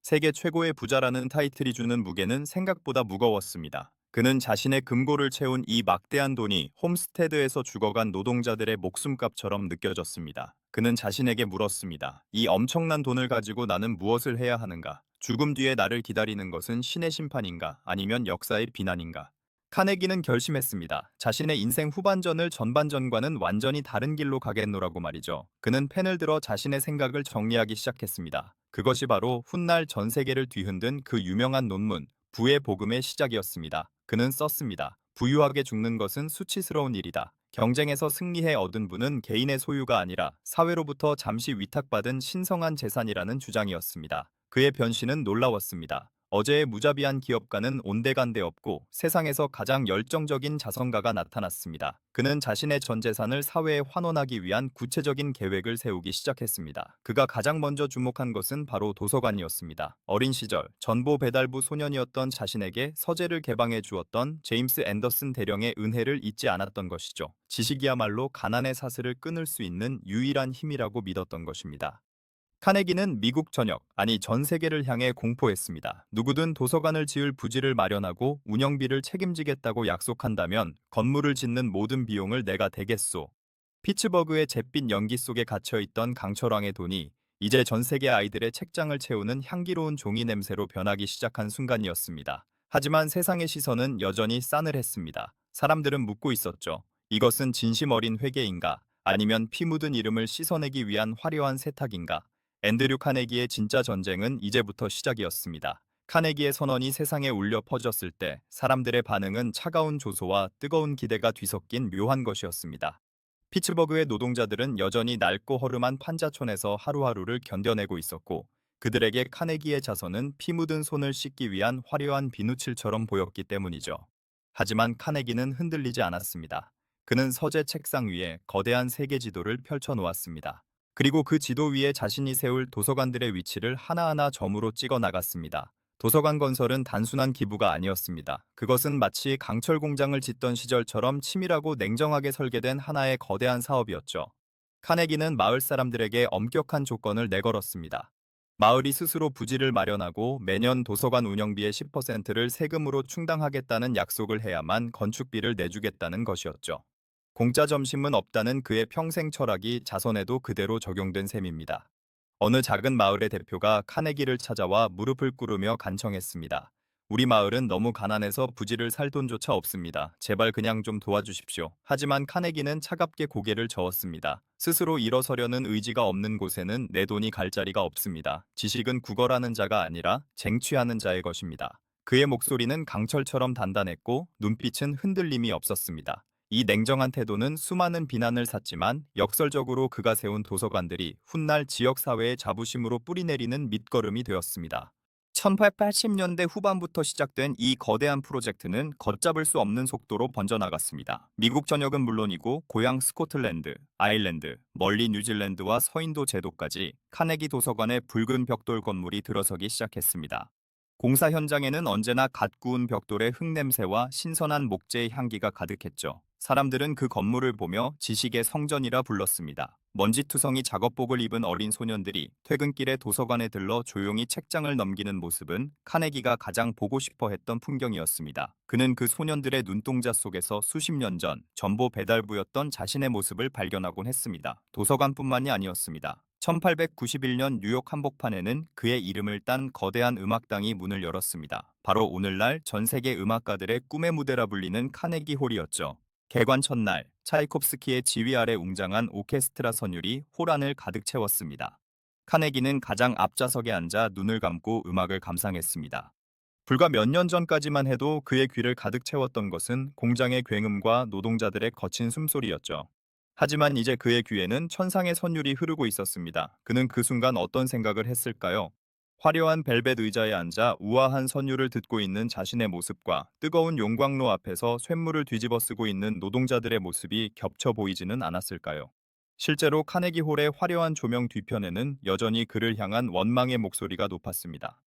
S1: 세계 최고의 부자라는 타이틀이 주는 무게는 생각보다 무거웠습니다. 그는 자신의 금고를 채운 이 막대한 돈이 홈스테드에서 죽어간 노동자들의 목숨값처럼 느껴졌습니다. 그는 자신에게 물었습니다. 이 엄청난 돈을 가지고 나는 무엇을 해야 하는가? 죽음 뒤에 나를 기다리는 것은 신의 심판인가? 아니면 역사의 비난인가? 카네기는 결심했습니다. 자신의 인생 후반전을 전반전과는 완전히 다른 길로 가겠노라고 말이죠. 그는 펜을 들어 자신의 생각을 정리하기 시작했습니다. 그것이 바로 훗날 전 세계를 뒤흔든 그 유명한 논문, 부의 복음의 시작이었습니다. 그는 썼습니다. 부유하게 죽는 것은 수치스러운 일이다. 경쟁에서 승리해 얻은 부는 개인의 소유가 아니라 사회로부터 잠시 위탁받은 신성한 재산이라는 주장이었습니다. 그의 변신은 놀라웠습니다. 어제의 무자비한 기업가는 온데간데 없고 세상에서 가장 열정적인 자선가가 나타났습니다. 그는 자신의 전 재산을 사회에 환원하기 위한 구체적인 계획을 세우기 시작했습니다. 그가 가장 먼저 주목한 것은 바로 도서관이었습니다. 어린 시절 전보 배달부 소년이었던 자신에게 서재를 개방해 주었던 제임스 앤더슨 대령의 은혜를 잊지 않았던 것이죠. 지식이야말로 가난의 사슬을 끊을 수 있는 유일한 힘이라고 믿었던 것입니다. 카네기는 미국 전역, 아니 전 세계를 향해 공포했습니다. 누구든 도서관을 지을 부지를 마련하고 운영비를 책임지겠다고 약속한다면 건물을 짓는 모든 비용을 내가 대겠소. 피츠버그의 잿빛 연기 속에 갇혀있던 강철왕의 돈이 이제 전 세계 아이들의 책장을 채우는 향기로운 종이 냄새로 변하기 시작한 순간이었습니다. 하지만 세상의 시선은 여전히 싸늘했습니다. 사람들은 묻고 있었죠. 이것은 진심 어린 회개인가? 아니면 피 묻은 이름을 씻어내기 위한 화려한 세탁인가? 앤드류 카네기의 진짜 전쟁은 이제부터 시작이었습니다. 카네기의 선언이 세상에 울려 퍼졌을 때 사람들의 반응은 차가운 조소와 뜨거운 기대가 뒤섞인 묘한 것이었습니다. 피츠버그의 노동자들은 여전히 낡고 허름한 판자촌에서 하루하루를 견뎌내고 있었고, 그들에게 카네기의 자선은 피 묻은 손을 씻기 위한 화려한 비누칠처럼 보였기 때문이죠. 하지만 카네기는 흔들리지 않았습니다. 그는 서재 책상 위에 거대한 세계 지도를 펼쳐 놓았습니다. 그리고 그 지도 위에 자신이 세울 도서관들의 위치를 하나하나 점으로 찍어 나갔습니다. 도서관 건설은 단순한 기부가 아니었습니다. 그것은 마치 강철 공장을 짓던 시절처럼 치밀하고 냉정하게 설계된 하나의 거대한 사업이었죠. 카네기는 마을 사람들에게 엄격한 조건을 내걸었습니다. 마을이 스스로 부지를 마련하고 매년 도서관 운영비의 10%를 세금으로 충당하겠다는 약속을 해야만 건축비를 내주겠다는 것이었죠. 공짜 점심은 없다는 그의 평생 철학이 자선에도 그대로 적용된 셈입니다. 어느 작은 마을의 대표가 카네기를 찾아와 무릎을 꿇으며 간청했습니다. 우리 마을은 너무 가난해서 부지를 살 돈조차 없습니다. 제발 그냥 좀 도와주십시오. 하지만 카네기는 차갑게 고개를 저었습니다. 스스로 일어서려는 의지가 없는 곳에는 내 돈이 갈 자리가 없습니다. 지식은 구걸하는 자가 아니라 쟁취하는 자의 것입니다. 그의 목소리는 강철처럼 단단했고 눈빛은 흔들림이 없었습니다. 이 냉정한 태도는 수많은 비난을 샀지만 역설적으로 그가 세운 도서관들이 훗날 지역사회의 자부심으로 뿌리내리는 밑거름이 되었습니다. 1880년대 후반부터 시작된 이 거대한 프로젝트는 걷잡을 수 없는 속도로 번져나갔습니다. 미국 전역은 물론이고 고향 스코틀랜드, 아일랜드, 멀리 뉴질랜드와 서인도 제도까지 카네기 도서관의 붉은 벽돌 건물이 들어서기 시작했습니다. 공사 현장에는 언제나 갓 구운 벽돌의 흙냄새와 신선한 목재의 향기가 가득했죠. 사람들은 그 건물을 보며 지식의 성전이라 불렀습니다. 먼지투성이 작업복을 입은 어린 소년들이 퇴근길에 도서관에 들러 조용히 책장을 넘기는 모습은 카네기가 가장 보고 싶어 했던 풍경이었습니다. 그는 그 소년들의 눈동자 속에서 수십 년 전 전보 배달부였던 자신의 모습을 발견하곤 했습니다. 도서관뿐만이 아니었습니다. 1891년 뉴욕 한복판에는 그의 이름을 딴 거대한 음악당이 문을 열었습니다. 바로 오늘날 전 세계 음악가들의 꿈의 무대라 불리는 카네기 홀이었죠. 개관 첫날, 차이콥스키의 지휘 아래 웅장한 오케스트라 선율이 홀 안을 가득 채웠습니다. 카네기는 가장 앞좌석에 앉아 눈을 감고 음악을 감상했습니다. 불과 몇 년 전까지만 해도 그의 귀를 가득 채웠던 것은 공장의 굉음과 노동자들의 거친 숨소리였죠. 하지만 이제 그의 귀에는 천상의 선율이 흐르고 있었습니다. 그는 그 순간 어떤 생각을 했을까요? 화려한 벨벳 의자에 앉아 우아한 선율을 듣고 있는 자신의 모습과 뜨거운 용광로 앞에서 쇳물을 뒤집어 쓰고 있는 노동자들의 모습이 겹쳐 보이지는 않았을까요? 실제로 카네기 홀의 화려한 조명 뒤편에는 여전히 그를 향한 원망의 목소리가 높았습니다.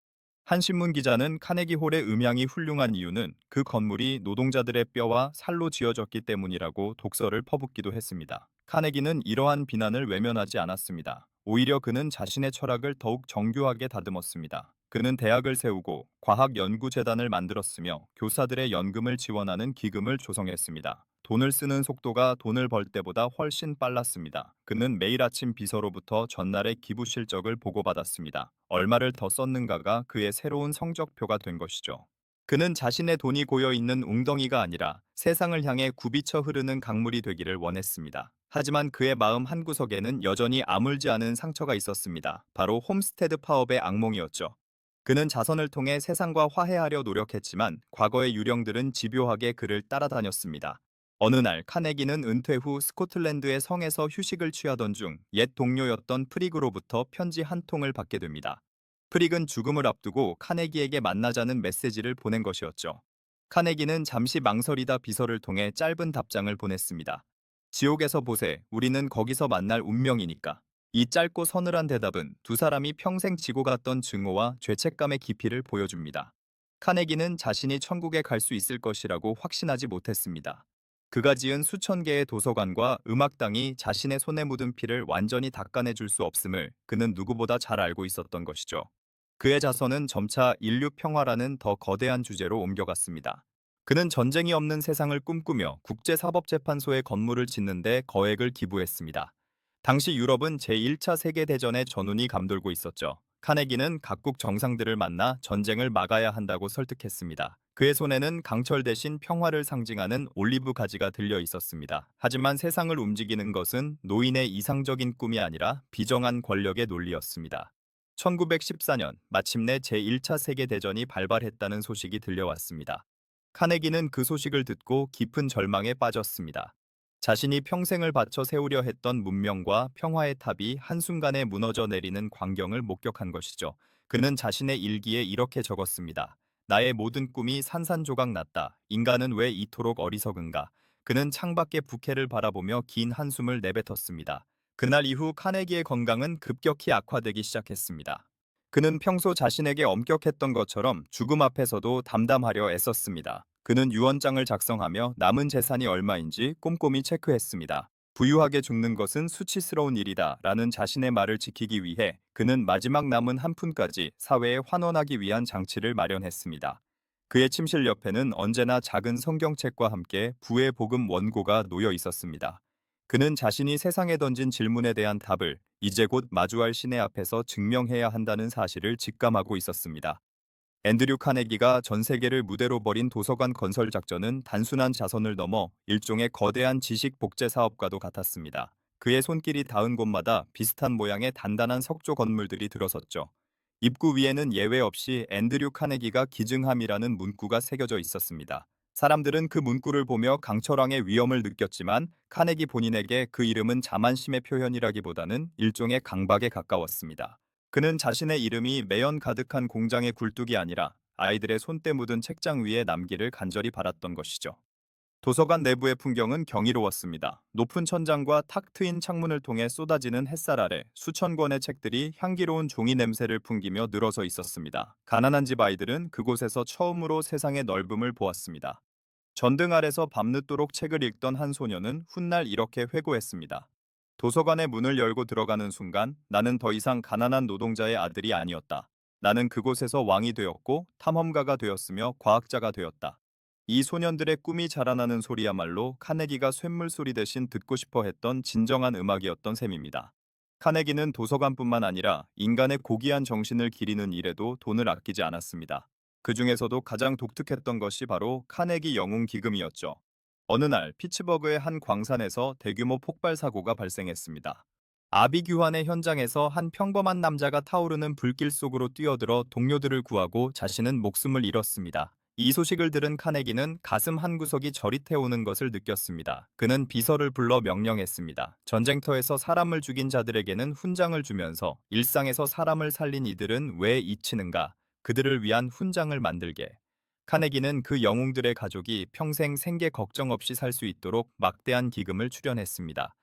S1: 한 신문 기자는 카네기 홀의 음향이 훌륭한 이유는 그 건물이 노동자들의 뼈와 살로 지어졌기 때문이라고 독서를 퍼붓기도 했습니다. 카네기는 이러한 비난을 외면하지 않았습니다. 오히려 그는 자신의 철학을 더욱 정교하게 다듬었습니다. 그는 대학을 세우고 과학연구재단을 만들었으며 교사들의 연금을 지원하는 기금을 조성했습니다. 돈을 쓰는 속도가 돈을 벌 때보다 훨씬 빨랐습니다. 그는 매일 아침 비서로부터 전날의 기부 실적을 보고받았습니다. 얼마를 더 썼는가가 그의 새로운 성적표가 된 것이죠. 그는 자신의 돈이 고여 있는 웅덩이가 아니라 세상을 향해 굽이쳐 흐르는 강물이 되기를 원했습니다. 하지만 그의 마음 한구석에는 여전히 아물지 않은 상처가 있었습니다. 바로 홈스테드 파업의 악몽이었죠. 그는 자선을 통해 세상과 화해하려 노력했지만 과거의 유령들은 집요하게 그를 따라다녔습니다. 어느 날 카네기는 은퇴 후 스코틀랜드의 성에서 휴식을 취하던 중 옛 동료였던 프릭으로부터 편지 한 통을 받게 됩니다. 프릭은 죽음을 앞두고 카네기에게 만나자는 메시지를 보낸 것이었죠. 카네기는 잠시 망설이다 비서를 통해 짧은 답장을 보냈습니다. 지옥에서 보세, 우리는 거기서 만날 운명이니까. 이 짧고 서늘한 대답은 두 사람이 평생 지고 갔던 증오와 죄책감의 깊이를 보여줍니다. 카네기는 자신이 천국에 갈 수 있을 것이라고 확신하지 못했습니다. 그가 지은 수천 개의 도서관과 음악당이 자신의 손에 묻은 피를 완전히 닦아내줄 수 없음을 그는 누구보다 잘 알고 있었던 것이죠. 그의 자선은 점차 인류 평화라는 더 거대한 주제로 옮겨갔습니다. 그는 전쟁이 없는 세상을 꿈꾸며 국제사법재판소의 건물을 짓는 데 거액을 기부했습니다. 당시 유럽은 제1차 세계대전의 전운이 감돌고 있었죠. 카네기는 각국 정상들을 만나 전쟁을 막아야 한다고 설득했습니다. 그의 손에는 강철 대신 평화를 상징하는 올리브 가지가 들려 있었습니다. 하지만 세상을 움직이는 것은 노인의 이상적인 꿈이 아니라 비정한 권력의 논리였습니다. 1914년 마침내 제1차 세계대전이 발발했다는 소식이 들려왔습니다. 카네기는 그 소식을 듣고 깊은 절망에 빠졌습니다. 자신이 평생을 바쳐 세우려 했던 문명과 평화의 탑이 한순간에 무너져 내리는 광경을 목격한 것이죠. 그는 자신의 일기에 이렇게 적었습니다. 나의 모든 꿈이 산산조각 났다. 인간은 왜 이토록 어리석은가? 그는 창밖의 부캐를 바라보며 긴 한숨을 내뱉었습니다. 그날 이후 카네기의 건강은 급격히 악화되기 시작했습니다. 그는 평소 자신에게 엄격했던 것처럼 죽음 앞에서도 담담하려 애썼습니다. 그는 유언장을 작성하며 남은 재산이 얼마인지 꼼꼼히 체크했습니다. 부유하게 죽는 것은 수치스러운 일이다 라는 자신의 말을 지키기 위해 그는 마지막 남은 한 푼까지 사회에 환원하기 위한 장치를 마련했습니다. 그의 침실 옆에는 언제나 작은 성경책과 함께 부의 복음 원고가 놓여 있었습니다. 그는 자신이 세상에 던진 질문에 대한 답을 이제 곧 마주할 신의 앞에서 증명해야 한다는 사실을 직감하고 있었습니다. 앤드류 카네기가 전 세계를 무대로 벌인 도서관 건설 작전은 단순한 자선을 넘어 일종의 거대한 지식 복제 사업과도 같았습니다. 그의 손길이 닿은 곳마다 비슷한 모양의 단단한 석조 건물들이 들어섰죠. 입구 위에는 예외 없이 앤드류 카네기가 기증함이라는 문구가 새겨져 있었습니다. 사람들은 그 문구를 보며 강철왕의 위엄을 느꼈지만 카네기 본인에게 그 이름은 자만심의 표현이라기보다는 일종의 강박에 가까웠습니다. 그는 자신의 이름이 매연 가득한 공장의 굴뚝이 아니라 아이들의 손때 묻은 책장 위에 남기를 간절히 바랐던 것이죠. 도서관 내부의 풍경은 경이로웠습니다. 높은 천장과 탁 트인 창문을 통해 쏟아지는 햇살 아래 수천 권의 책들이 향기로운 종이 냄새를 풍기며 늘어서 있었습니다. 가난한 집 아이들은 그곳에서 처음으로 세상의 넓음을 보았습니다. 전등 아래서 밤늦도록 책을 읽던 한 소녀는 훗날 이렇게 회고했습니다. 도서관의 문을 열고 들어가는 순간 나는 더 이상 가난한 노동자의 아들이 아니었다. 나는 그곳에서 왕이 되었고 탐험가가 되었으며 과학자가 되었다. 이 소년들의 꿈이 자라나는 소리야말로 카네기가 쇳물소리 대신 듣고 싶어 했던 진정한 음악이었던 셈입니다. 카네기는 도서관뿐만 아니라 인간의 고귀한 정신을 기리는 일에도 돈을 아끼지 않았습니다. 그 중에서도 가장 독특했던 것이 바로 카네기 영웅 기금이었죠. 어느 날 피츠버그의 한 광산에서 대규모 폭발 사고가 발생했습니다. 아비규환의 현장에서 한 평범한 남자가 타오르는 불길 속으로 뛰어들어 동료들을 구하고 자신은 목숨을 잃었습니다. 이 소식을 들은 카네기는 가슴 한구석이 저릿해오는 것을 느꼈습니다. 그는 비서를 불러 명령했습니다. 전쟁터에서 사람을 죽인 자들에게는 훈장을 주면서 일상에서 사람을 살린 이들은 왜 잊히는가? 그들을 위한 훈장을 만들게. 카네기는 그 영웅들의 가족이 평생 생계 걱정 없이 살 수 있도록 막대한 기금을 출연했습니다.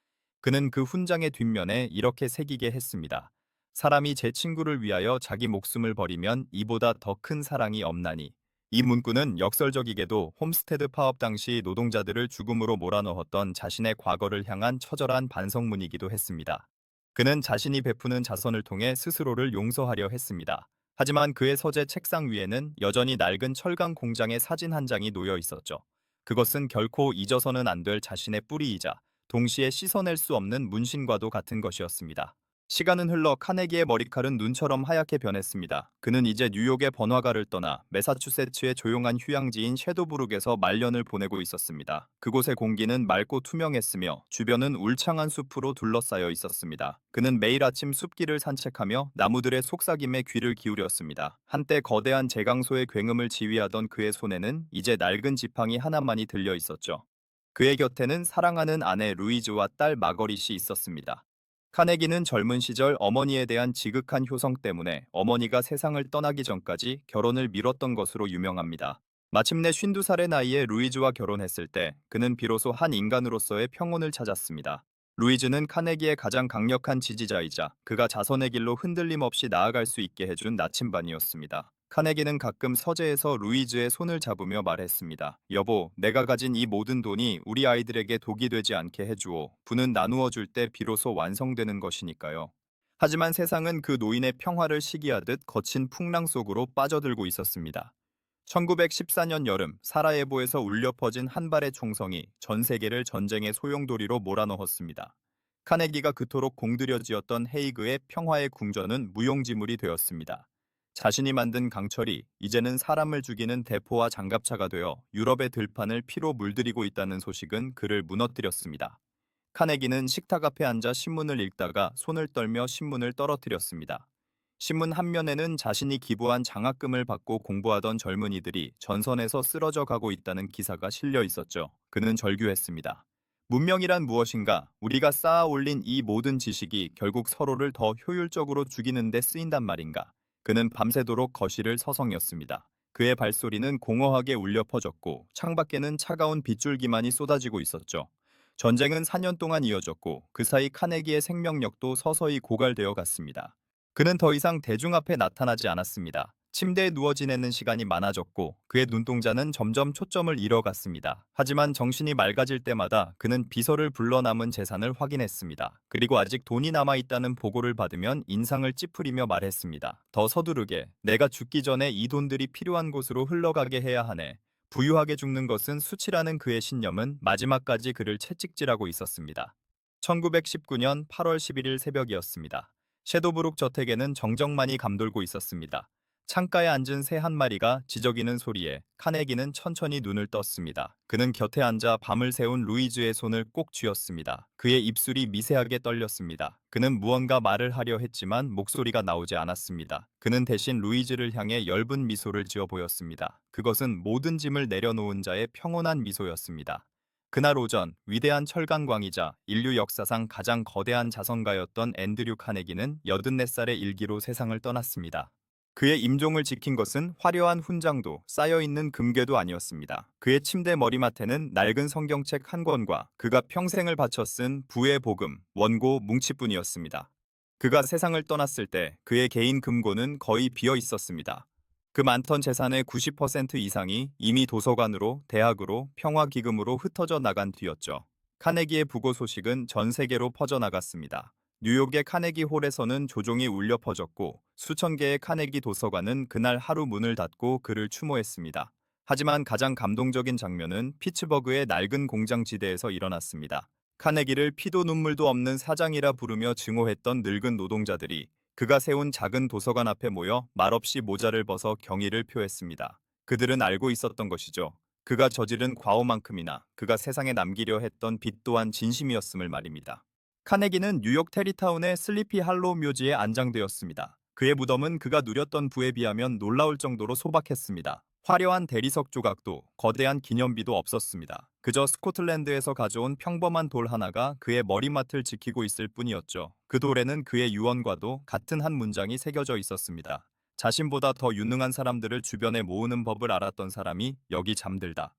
S1: 그는 그 훈장의 뒷면에 이렇게 새기게 했습니다. 사람이 제 친구를 위하여 자기 목숨을 버리면 이보다 더 큰 사랑이 없나니. 이 문구는 역설적이게도 홈스테드 파업 당시 노동자들을 죽음으로 몰아넣었던 자신의 과거를 향한 처절한 반성문이기도 했습니다. 그는 자신이 베푸는 자선을 통해 스스로를 용서하려 했습니다. 하지만 그의 서재 책상 위에는 여전히 낡은 철강 공장의 사진 한 장이 놓여 있었죠. 그것은 결코 잊어서는 안 될 자신의 뿌리이자 동시에 씻어낼 수 없는 문신과도 같은 것이었습니다. 시간은 흘러 카네기의 머리칼은 눈처럼 하얗게 변했습니다. 그는 이제 뉴욕의 번화가를 떠나 매사추세츠의 조용한 휴양지인 섀도브룩에서 말년을 보내고 있었습니다. 그곳의 공기는 맑고 투명했으며 주변은 울창한 숲으로 둘러싸여 있었습니다. 그는 매일 아침 숲길을 산책하며 나무들의 속삭임에 귀를 기울였습니다. 한때 거대한 제강소의 굉음을 지휘하던 그의 손에는 이제 낡은 지팡이 하나만이 들려 있었죠. 그의 곁에는 사랑하는 아내 루이즈와 딸 마거릿이 있었습니다. 카네기는 젊은 시절 어머니에 대한 지극한 효성 때문에 어머니가 세상을 떠나기 전까지 결혼을 미뤘던 것으로 유명합니다. 마침내 52살의 나이에 루이즈와 결혼했을 때 그는 비로소 한 인간으로서의 평온을 찾았습니다. 루이즈는 카네기의 가장 강력한 지지자이자 그가 자선의 길로 흔들림 없이 나아갈 수 있게 해준 나침반이었습니다. 카네기는 가끔 서재에서 루이즈의 손을 잡으며 말했습니다. 여보, 내가 가진 이 모든 돈이 우리 아이들에게 독이 되지 않게 해주오. 부는 나누어 줄 때 비로소 완성되는 것이니까요. 하지만 세상은 그 노인의 평화를 시기하듯 거친 풍랑 속으로 빠져들고 있었습니다. 1914년 여름 사라예보에서 울려 퍼진 한 발의 총성이 전 세계를 전쟁의 소용돌이로 몰아넣었습니다. 카네기가 그토록 공들여지었던 헤이그의 평화의 궁전은 무용지물이 되었습니다. 자신이 만든 강철이 이제는 사람을 죽이는 대포와 장갑차가 되어 유럽의 들판을 피로 물들이고 있다는 소식은 그를 무너뜨렸습니다. 카네기는 식탁 앞에 앉아 신문을 읽다가 손을 떨며 신문을 떨어뜨렸습니다. 신문 한 면에는 자신이 기부한 장학금을 받고 공부하던 젊은이들이 전선에서 쓰러져 가고 있다는 기사가 실려 있었죠. 그는 절규했습니다. 문명이란 무엇인가? 우리가 쌓아 올린 이 모든 지식이 결국 서로를 더 효율적으로 죽이는 데 쓰인단 말인가? 그는 밤새도록 거실을 서성였습니다. 그의 발소리는 공허하게 울려 퍼졌고 창밖에는 차가운 빗줄기만이 쏟아지고 있었죠. 전쟁은 4년 동안 이어졌고 그 사이 카네기의 생명력도 서서히 고갈되어 갔습니다. 그는 더 이상 대중 앞에 나타나지 않았습니다. 침대에 누워 지내는 시간이 많아졌고 그의 눈동자는 점점 초점을 잃어갔습니다. 하지만 정신이 맑아질 때마다 그는 비서를 불러 남은 재산을 확인했습니다. 그리고 아직 돈이 남아있다는 보고를 받으면 인상을 찌푸리며 말했습니다. 더 서두르게, 내가 죽기 전에 이 돈들이 필요한 곳으로 흘러가게 해야 하네. 부유하게 죽는 것은 수치라는 그의 신념은 마지막까지 그를 채찍질하고 있었습니다. 1919년 8월 11일 새벽이었습니다. 섀도브룩 저택에는 정적만이 감돌고 있었습니다. 창가에 앉은 새 한 마리가 지저귀는 소리에 카네기는 천천히 눈을 떴습니다. 그는 곁에 앉아 밤을 새운 루이즈의 손을 꼭 쥐었습니다. 그의 입술이 미세하게 떨렸습니다. 그는 무언가 말을 하려 했지만 목소리가 나오지 않았습니다. 그는 대신 루이즈를 향해 엷은 미소를 지어 보였습니다. 그것은 모든 짐을 내려놓은 자의 평온한 미소였습니다. 그날 오전 위대한 철강광이자 인류 역사상 가장 거대한 자선가였던 앤드류 카네기는 84살의 일기로 세상을 떠났습니다. 그의 임종을 지킨 것은 화려한 훈장도 쌓여있는 금괴도 아니었습니다. 그의 침대 머리맡에는 낡은 성경책 한 권과 그가 평생을 바쳐 쓴 부의 복음, 원고 뭉치뿐이었습니다. 그가 세상을 떠났을 때 그의 개인 금고는 거의 비어 있었습니다. 그 많던 재산의 90% 이상이 이미 도서관으로, 대학으로, 평화기금으로 흩어져 나간 뒤였죠. 카네기의 부고 소식은 전 세계로 퍼져나갔습니다. 뉴욕의 카네기 홀에서는 조종이 울려 퍼졌고 수천 개의 카네기 도서관은 그날 하루 문을 닫고 그를 추모했습니다. 하지만 가장 감동적인 장면은 피츠버그의 낡은 공장지대에서 일어났습니다. 카네기를 피도 눈물도 없는 사장이라 부르며 증오했던 늙은 노동자들이 그가 세운 작은 도서관 앞에 모여 말없이 모자를 벗어 경의를 표했습니다. 그들은 알고 있었던 것이죠. 그가 저지른 과오만큼이나 그가 세상에 남기려 했던 빚 또한 진심이었음을 말입니다. 카네기는 뉴욕 테리타운의 슬리피 할로우 묘지에 안장되었습니다. 그의 무덤은 그가 누렸던 부에 비하면 놀라울 정도로 소박했습니다. 화려한 대리석 조각도 거대한 기념비도 없었습니다. 그저 스코틀랜드에서 가져온 평범한 돌 하나가 그의 머리맡을 지키고 있을 뿐이었죠. 그 돌에는 그의 유언과도 같은 한 문장이 새겨져 있었습니다. 자신보다 더 유능한 사람들을 주변에 모으는 법을 알았던 사람이 여기 잠들다.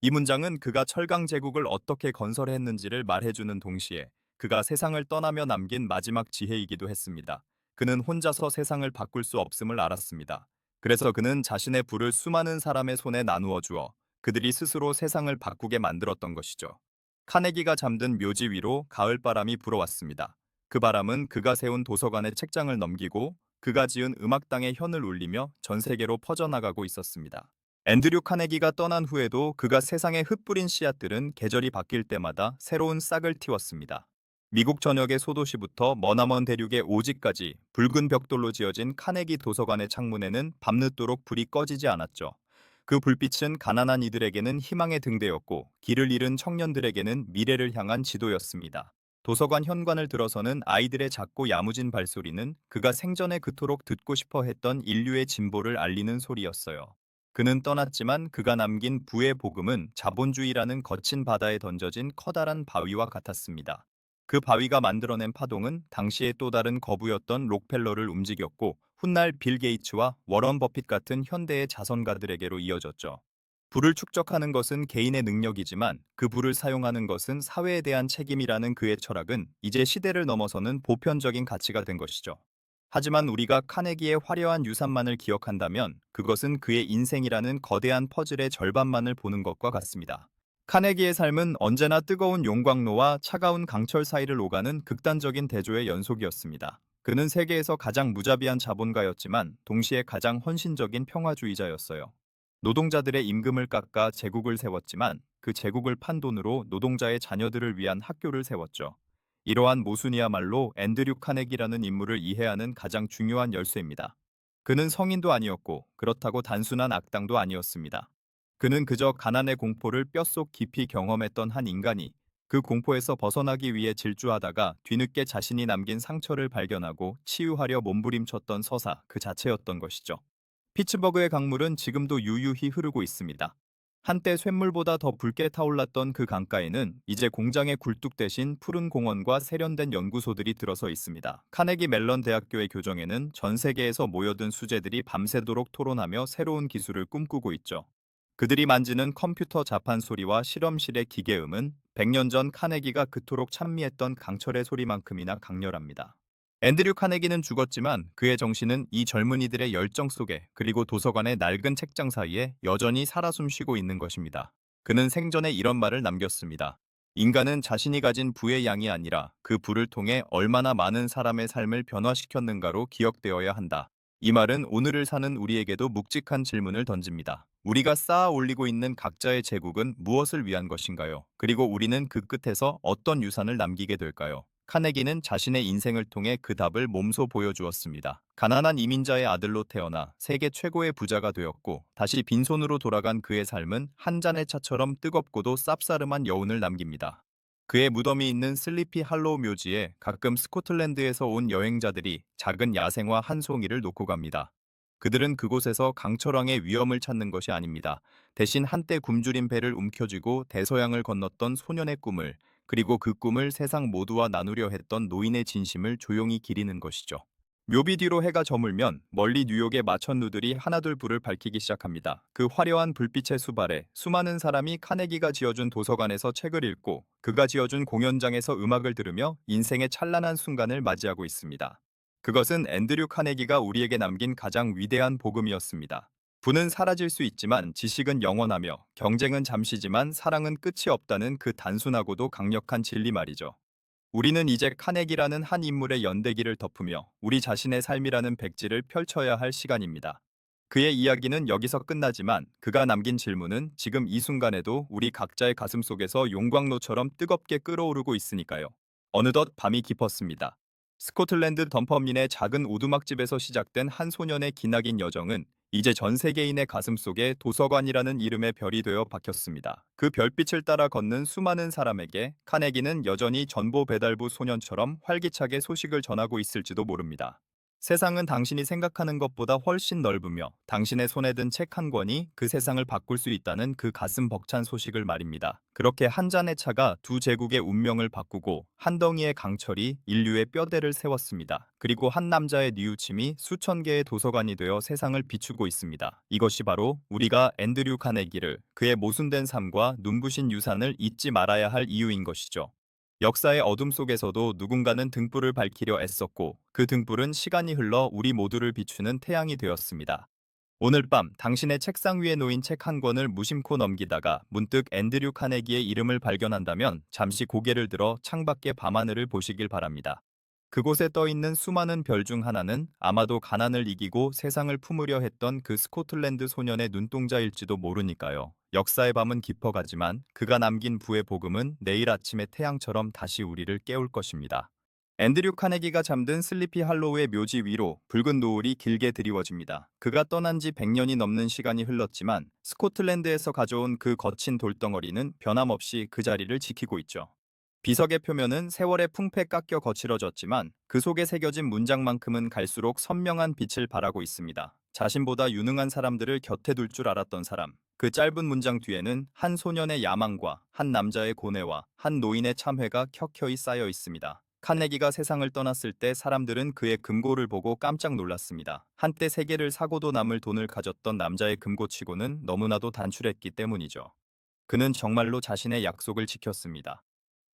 S1: 이 문장은 그가 철강 제국을 어떻게 건설했는지를 말해주는 동시에 그가 세상을 떠나며 남긴 마지막 지혜이기도 했습니다. 그는 혼자서 세상을 바꿀 수 없음을 알았습니다. 그래서 그는 자신의 부를 수많은 사람의 손에 나누어 주어 그들이 스스로 세상을 바꾸게 만들었던 것이죠. 카네기가 잠든 묘지 위로 가을바람이 불어왔습니다. 그 바람은 그가 세운 도서관의 책장을 넘기고 그가 지은 음악당의 현을 울리며 전 세계로 퍼져나가고 있었습니다. 앤드류 카네기가 떠난 후에도 그가 세상에 흩뿌린 씨앗들은 계절이 바뀔 때마다 새로운 싹을 틔웠습니다. 미국 전역의 소도시부터 머나먼 대륙의 오지까지 붉은 벽돌로 지어진 카네기 도서관의 창문에는 밤늦도록 불이 꺼지지 않았죠. 그 불빛은 가난한 이들에게는 희망의 등대였고 길을 잃은 청년들에게는 미래를 향한 지도였습니다. 도서관 현관을 들어서는 아이들의 작고 야무진 발소리는 그가 생전에 그토록 듣고 싶어 했던 인류의 진보를 알리는 소리였어요. 그는 떠났지만 그가 남긴 부의 복음은 자본주의라는 거친 바다에 던져진 커다란 바위와 같았습니다. 그 바위가 만들어낸 파동은 당시의 또 다른 거부였던 록펠러를 움직였고 훗날 빌 게이츠와 워런 버핏 같은 현대의 자선가들에게로 이어졌죠. 부를 축적하는 것은 개인의 능력이지만 그 부를 사용하는 것은 사회에 대한 책임이라는 그의 철학은 이제 시대를 넘어서는 보편적인 가치가 된 것이죠. 하지만 우리가 카네기의 화려한 유산만을 기억한다면 그것은 그의 인생이라는 거대한 퍼즐의 절반만을 보는 것과 같습니다. 카네기의 삶은 언제나 뜨거운 용광로와 차가운 강철 사이를 오가는 극단적인 대조의 연속이었습니다. 그는 세계에서 가장 무자비한 자본가였지만 동시에 가장 헌신적인 평화주의자였어요. 노동자들의 임금을 깎아 제국을 세웠지만 그 제국을 판 돈으로 노동자의 자녀들을 위한 학교를 세웠죠. 이러한 모순이야말로 앤드류 카네기라는 인물을 이해하는 가장 중요한 열쇠입니다. 그는 성인도 아니었고 그렇다고 단순한 악당도 아니었습니다. 그는 그저 가난의 공포를 뼛속 깊이 경험했던 한 인간이 그 공포에서 벗어나기 위해 질주하다가 뒤늦게 자신이 남긴 상처를 발견하고 치유하려 몸부림쳤던 서사 그 자체였던 것이죠. 피츠버그의 강물은 지금도 유유히 흐르고 있습니다. 한때 쇳물보다 더 붉게 타올랐던 그 강가에는 이제 공장의 굴뚝 대신 푸른 공원과 세련된 연구소들이 들어서 있습니다. 카네기 멜런 대학교의 교정에는 전 세계에서 모여든 수재들이 밤새도록 토론하며 새로운 기술을 꿈꾸고 있죠. 그들이 만지는 컴퓨터 자판 소리와 실험실의 기계음은 100년 전 카네기가 그토록 찬미했던 강철의 소리만큼이나 강렬합니다. 앤드류 카네기는 죽었지만 그의 정신은 이 젊은이들의 열정 속에 그리고 도서관의 낡은 책장 사이에 여전히 살아 숨쉬고 있는 것입니다. 그는 생전에 이런 말을 남겼습니다. 인간은 자신이 가진 부의 양이 아니라 그 부를 통해 얼마나 많은 사람의 삶을 변화시켰는가로 기억되어야 한다. 이 말은 오늘을 사는 우리에게도 묵직한 질문을 던집니다. 우리가 쌓아 올리고 있는 각자의 제국은 무엇을 위한 것인가요? 그리고 우리는 그 끝에서 어떤 유산을 남기게 될까요? 카네기는 자신의 인생을 통해 그 답을 몸소 보여주었습니다. 가난한 이민자의 아들로 태어나 세계 최고의 부자가 되었고 다시 빈손으로 돌아간 그의 삶은 한 잔의 차처럼 뜨겁고도 쌉싸름한 여운을 남깁니다. 그의 무덤이 있는 슬리피 할로우 묘지에 가끔 스코틀랜드에서 온 여행자들이 작은 야생화 한 송이를 놓고 갑니다. 그들은 그곳에서 강철왕의 위엄을 찾는 것이 아닙니다. 대신 한때 굶주린 배를 움켜쥐고 대서양을 건넜던 소년의 꿈을 그리고 그 꿈을 세상 모두와 나누려 했던 노인의 진심을 조용히 기리는 것이죠. 묘비 뒤로 해가 저물면 멀리 뉴욕의 마천루들이 하나둘 불을 밝히기 시작합니다. 그 화려한 불빛의 수발에 수많은 사람이 카네기가 지어준 도서관에서 책을 읽고 그가 지어준 공연장에서 음악을 들으며 인생의 찬란한 순간을 맞이하고 있습니다. 그것은 앤드류 카네기가 우리에게 남긴 가장 위대한 복음이었습니다. 부는 사라질 수 있지만 지식은 영원하며 경쟁은 잠시지만 사랑은 끝이 없다는 그 단순하고도 강력한 진리 말이죠. 우리는 이제 카네기라는 한 인물의 연대기를 덮으며 우리 자신의 삶이라는 백지를 펼쳐야 할 시간입니다. 그의 이야기는 여기서 끝나지만 그가 남긴 질문은 지금 이 순간에도 우리 각자의 가슴 속에서 용광로처럼 뜨겁게 끓어오르고 있으니까요. 어느덧 밤이 깊었습니다. 스코틀랜드 덤퍼민의 작은 오두막집에서 시작된 한 소년의 기나긴 여정은 이제 전 세계인의 가슴 속에 도서관이라는 이름의 별이 되어 박혔습니다. 그 별빛을 따라 걷는 수많은 사람에게 카네기는 여전히 전보 배달부 소년처럼 활기차게 소식을 전하고 있을지도 모릅니다. 세상은 당신이 생각하는 것보다 훨씬 넓으며 당신의 손에 든 책 한 권이 그 세상을 바꿀 수 있다는 그 가슴 벅찬 소식을 말입니다. 그렇게 한 잔의 차가 두 제국의 운명을 바꾸고 한 덩이의 강철이 인류의 뼈대를 세웠습니다. 그리고 한 남자의 뉘우침이 수천 개의 도서관이 되어 세상을 비추고 있습니다. 이것이 바로 우리가 앤드류 카네기를 그의 모순된 삶과 눈부신 유산을 잊지 말아야 할 이유인 것이죠. 역사의 어둠 속에서도 누군가는 등불을 밝히려 애썼고 그 등불은 시간이 흘러 우리 모두를 비추는 태양이 되었습니다. 오늘 밤 당신의 책상 위에 놓인 책 한 권을 무심코 넘기다가 문득 앤드류 카네기의 이름을 발견한다면 잠시 고개를 들어 창밖의 밤하늘을 보시길 바랍니다. 그곳에 떠 있는 수많은 별 중 하나는 아마도 가난을 이기고 세상을 품으려 했던 그 스코틀랜드 소년의 눈동자일지도 모르니까요. 역사의 밤은 깊어가지만 그가 남긴 부의 복음은 내일 아침의 태양처럼 다시 우리를 깨울 것입니다. 앤드류 카네기가 잠든 슬리피 할로우의 묘지 위로 붉은 노을이 길게 드리워집니다. 그가 떠난 지 100년이 넘는 시간이 흘렀지만 스코틀랜드에서 가져온 그 거친 돌덩어리는 변함없이 그 자리를 지키고 있죠. 비석의 표면은 세월의 풍패 깎여 거칠어졌지만 그 속에 새겨진 문장만큼은 갈수록 선명한 빛을 발하고 있습니다. 자신보다 유능한 사람들을 곁에 둘 줄 알았던 사람. 그 짧은 문장 뒤에는 한 소년의 야망과 한 남자의 고뇌와 한 노인의 참회가 켜켜이 쌓여 있습니다. 카네기가 세상을 떠났을 때 사람들은 그의 금고를 보고 깜짝 놀랐습니다. 한때 세계를 사고도 남을 돈을 가졌던 남자의 금고치고는 너무나도 단출했기 때문이죠. 그는 정말로 자신의 약속을 지켰습니다.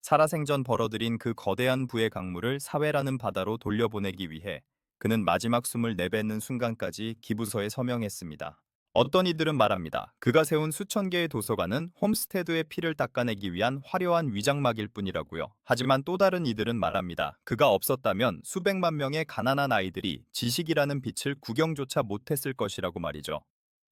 S1: 살아생전 벌어들인 그 거대한 부의 강물을 사회라는 바다로 돌려보내기 위해 그는 마지막 숨을 내뱉는 순간까지 기부서에 서명했습니다. 어떤 이들은 말합니다. 그가 세운 수천 개의 도서관은 홈스테드의 피를 닦아내기 위한 화려한 위장막일 뿐이라고요. 하지만 또 다른 이들은 말합니다. 그가 없었다면 수백만 명의 가난한 아이들이 지식이라는 빛을 구경조차 못했을 것이라고 말이죠.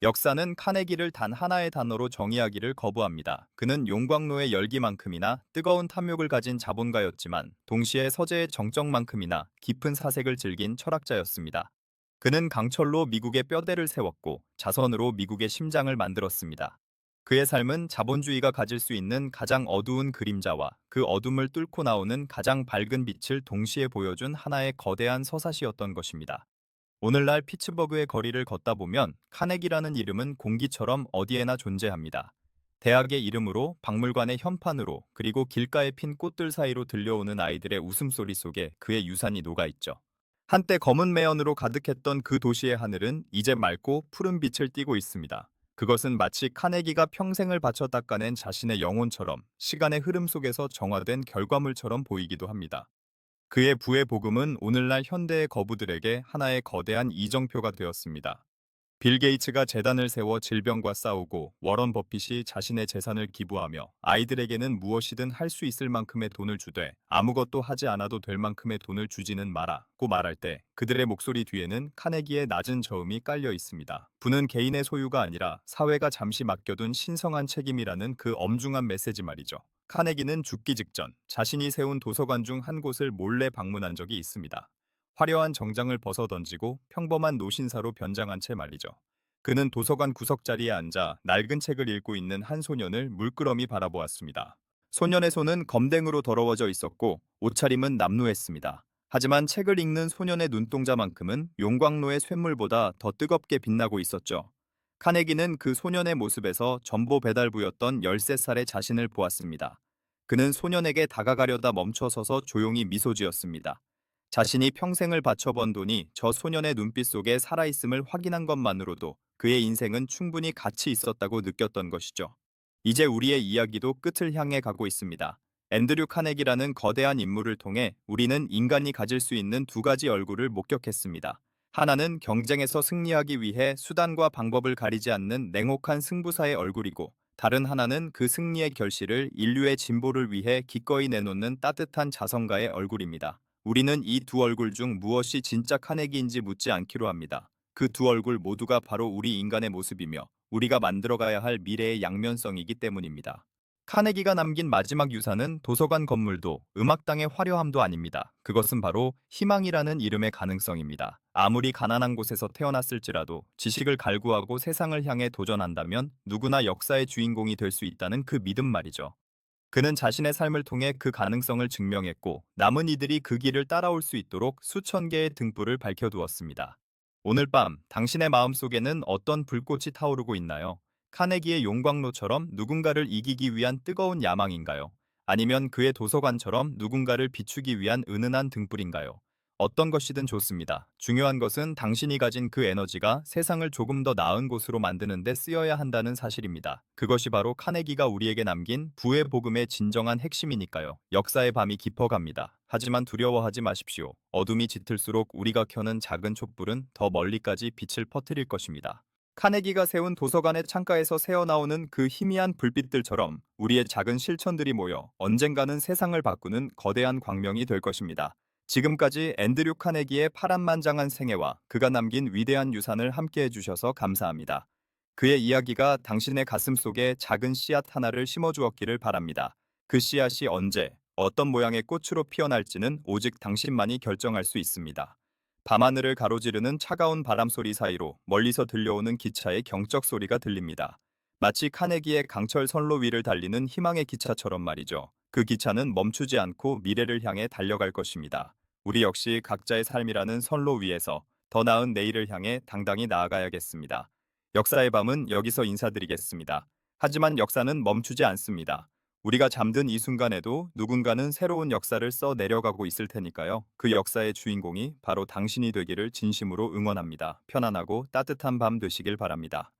S1: 역사는 카네기를 단 하나의 단어로 정의하기를 거부합니다. 그는 용광로의 열기만큼이나 뜨거운 탐욕을 가진 자본가였지만 동시에 서재의 정적만큼이나 깊은 사색을 즐긴 철학자였습니다. 그는 강철로 미국의 뼈대를 세웠고 자선으로 미국의 심장을 만들었습니다. 그의 삶은 자본주의가 가질 수 있는 가장 어두운 그림자와 그 어둠을 뚫고 나오는 가장 밝은 빛을 동시에 보여준 하나의 거대한 서사시였던 것입니다. 오늘날 피츠버그의 거리를 걷다 보면 카네기라는 이름은 공기처럼 어디에나 존재합니다. 대학의 이름으로, 박물관의 현판으로, 그리고 길가에 핀 꽃들 사이로 들려오는 아이들의 웃음소리 속에 그의 유산이 녹아있죠. 한때 검은 매연으로 가득했던 그 도시의 하늘은 이제 맑고 푸른 빛을 띠고 있습니다. 그것은 마치 카네기가 평생을 바쳐 닦아낸 자신의 영혼처럼 시간의 흐름 속에서 정화된 결과물처럼 보이기도 합니다. 그의 부의 복음은 오늘날 현대의 거부들에게 하나의 거대한 이정표가 되었습니다. 빌 게이츠가 재단을 세워 질병과 싸우고 워런 버핏이 자신의 재산을 기부하며 아이들에게는 무엇이든 할 수 있을 만큼의 돈을 주되 아무것도 하지 않아도 될 만큼의 돈을 주지는 마라고 말할 때 그들의 목소리 뒤에는 카네기의 낮은 저음이 깔려 있습니다. 부는 개인의 소유가 아니라 사회가 잠시 맡겨둔 신성한 책임이라는 그 엄중한 메시지 말이죠. 카네기는 죽기 직전 자신이 세운 도서관 중 한 곳을 몰래 방문한 적이 있습니다. 화려한 정장을 벗어던지고 평범한 노신사로 변장한 채 말이죠. 그는 도서관 구석자리에 앉아 낡은 책을 읽고 있는 한 소년을 물끄러미 바라보았습니다. 소년의 손은 검댕으로 더러워져 있었고 옷차림은 남루했습니다. 하지만 책을 읽는 소년의 눈동자만큼은 용광로의 쇳물보다 더 뜨겁게 빛나고 있었죠. 카네기는 그 소년의 모습에서 전보 배달부였던 13살의 자신을 보았습니다. 그는 소년에게 다가가려다 멈춰서서 조용히 미소 지었습니다. 자신이 평생을 바쳐번 돈이 저 소년의 눈빛 속에 살아있음을 확인한 것만으로도 그의 인생은 충분히 가치 있었다고 느꼈던 것이죠. 이제 우리의 이야기도 끝을 향해 가고 있습니다. 앤드류 카네기라는 거대한 인물을 통해 우리는 인간이 가질 수 있는 두 가지 얼굴을 목격했습니다. 하나는 경쟁에서 승리하기 위해 수단과 방법을 가리지 않는 냉혹한 승부사의 얼굴이고, 다른 하나는 그 승리의 결실을 인류의 진보를 위해 기꺼이 내놓는 따뜻한 자성가의 얼굴입니다. 우리는 이 두 얼굴 중 무엇이 진짜 카네기인지 묻지 않기로 합니다. 그 두 얼굴 모두가 바로 우리 인간의 모습이며 우리가 만들어가야 할 미래의 양면성이기 때문입니다. 카네기가 남긴 마지막 유산은 도서관 건물도 음악당의 화려함도 아닙니다. 그것은 바로 희망이라는 이름의 가능성입니다. 아무리 가난한 곳에서 태어났을지라도 지식을 갈구하고 세상을 향해 도전한다면 누구나 역사의 주인공이 될 수 있다는 그 믿음 말이죠. 그는 자신의 삶을 통해 그 가능성을 증명했고, 남은 이들이 그 길을 따라올 수 있도록 수천 개의 등불을 밝혀두었습니다. 오늘 밤 당신의 마음속에는 어떤 불꽃이 타오르고 있나요? 카네기의 용광로처럼 누군가를 이기기 위한 뜨거운 야망인가요? 아니면 그의 도서관처럼 누군가를 비추기 위한 은은한 등불인가요? 어떤 것이든 좋습니다. 중요한 것은 당신이 가진 그 에너지가 세상을 조금 더 나은 곳으로 만드는 데 쓰여야 한다는 사실입니다. 그것이 바로 카네기가 우리에게 남긴 부의 복음의 진정한 핵심이니까요. 역사의 밤이 깊어갑니다. 하지만 두려워하지 마십시오. 어둠이 짙을수록 우리가 켜는 작은 촛불은 더 멀리까지 빛을 퍼뜨릴 것입니다. 카네기가 세운 도서관의 창가에서 새어나오는 그 희미한 불빛들처럼 우리의 작은 실천들이 모여 언젠가는 세상을 바꾸는 거대한 광명이 될 것입니다. 지금까지 앤드류 카네기의 파란만장한 생애와 그가 남긴 위대한 유산을 함께 해주셔서 감사합니다. 그의 이야기가 당신의 가슴 속에 작은 씨앗 하나를 심어주었기를 바랍니다. 그 씨앗이 언제, 어떤 모양의 꽃으로 피어날지는 오직 당신만이 결정할 수 있습니다. 밤하늘을 가로지르는 차가운 바람 소리 사이로 멀리서 들려오는 기차의 경적 소리가 들립니다. 마치 카네기의 강철 선로 위를 달리는 희망의 기차처럼 말이죠. 그 기차는 멈추지 않고 미래를 향해 달려갈 것입니다. 우리 역시 각자의 삶이라는 선로 위에서 더 나은 내일을 향해 당당히 나아가야겠습니다. 역사의 밤은 여기서 인사드리겠습니다. 하지만 역사는 멈추지 않습니다. 우리가 잠든 이 순간에도 누군가는 새로운 역사를 써 내려가고 있을 테니까요. 그 역사의 주인공이 바로 당신이 되기를 진심으로 응원합니다. 편안하고 따뜻한 밤 되시길 바랍니다.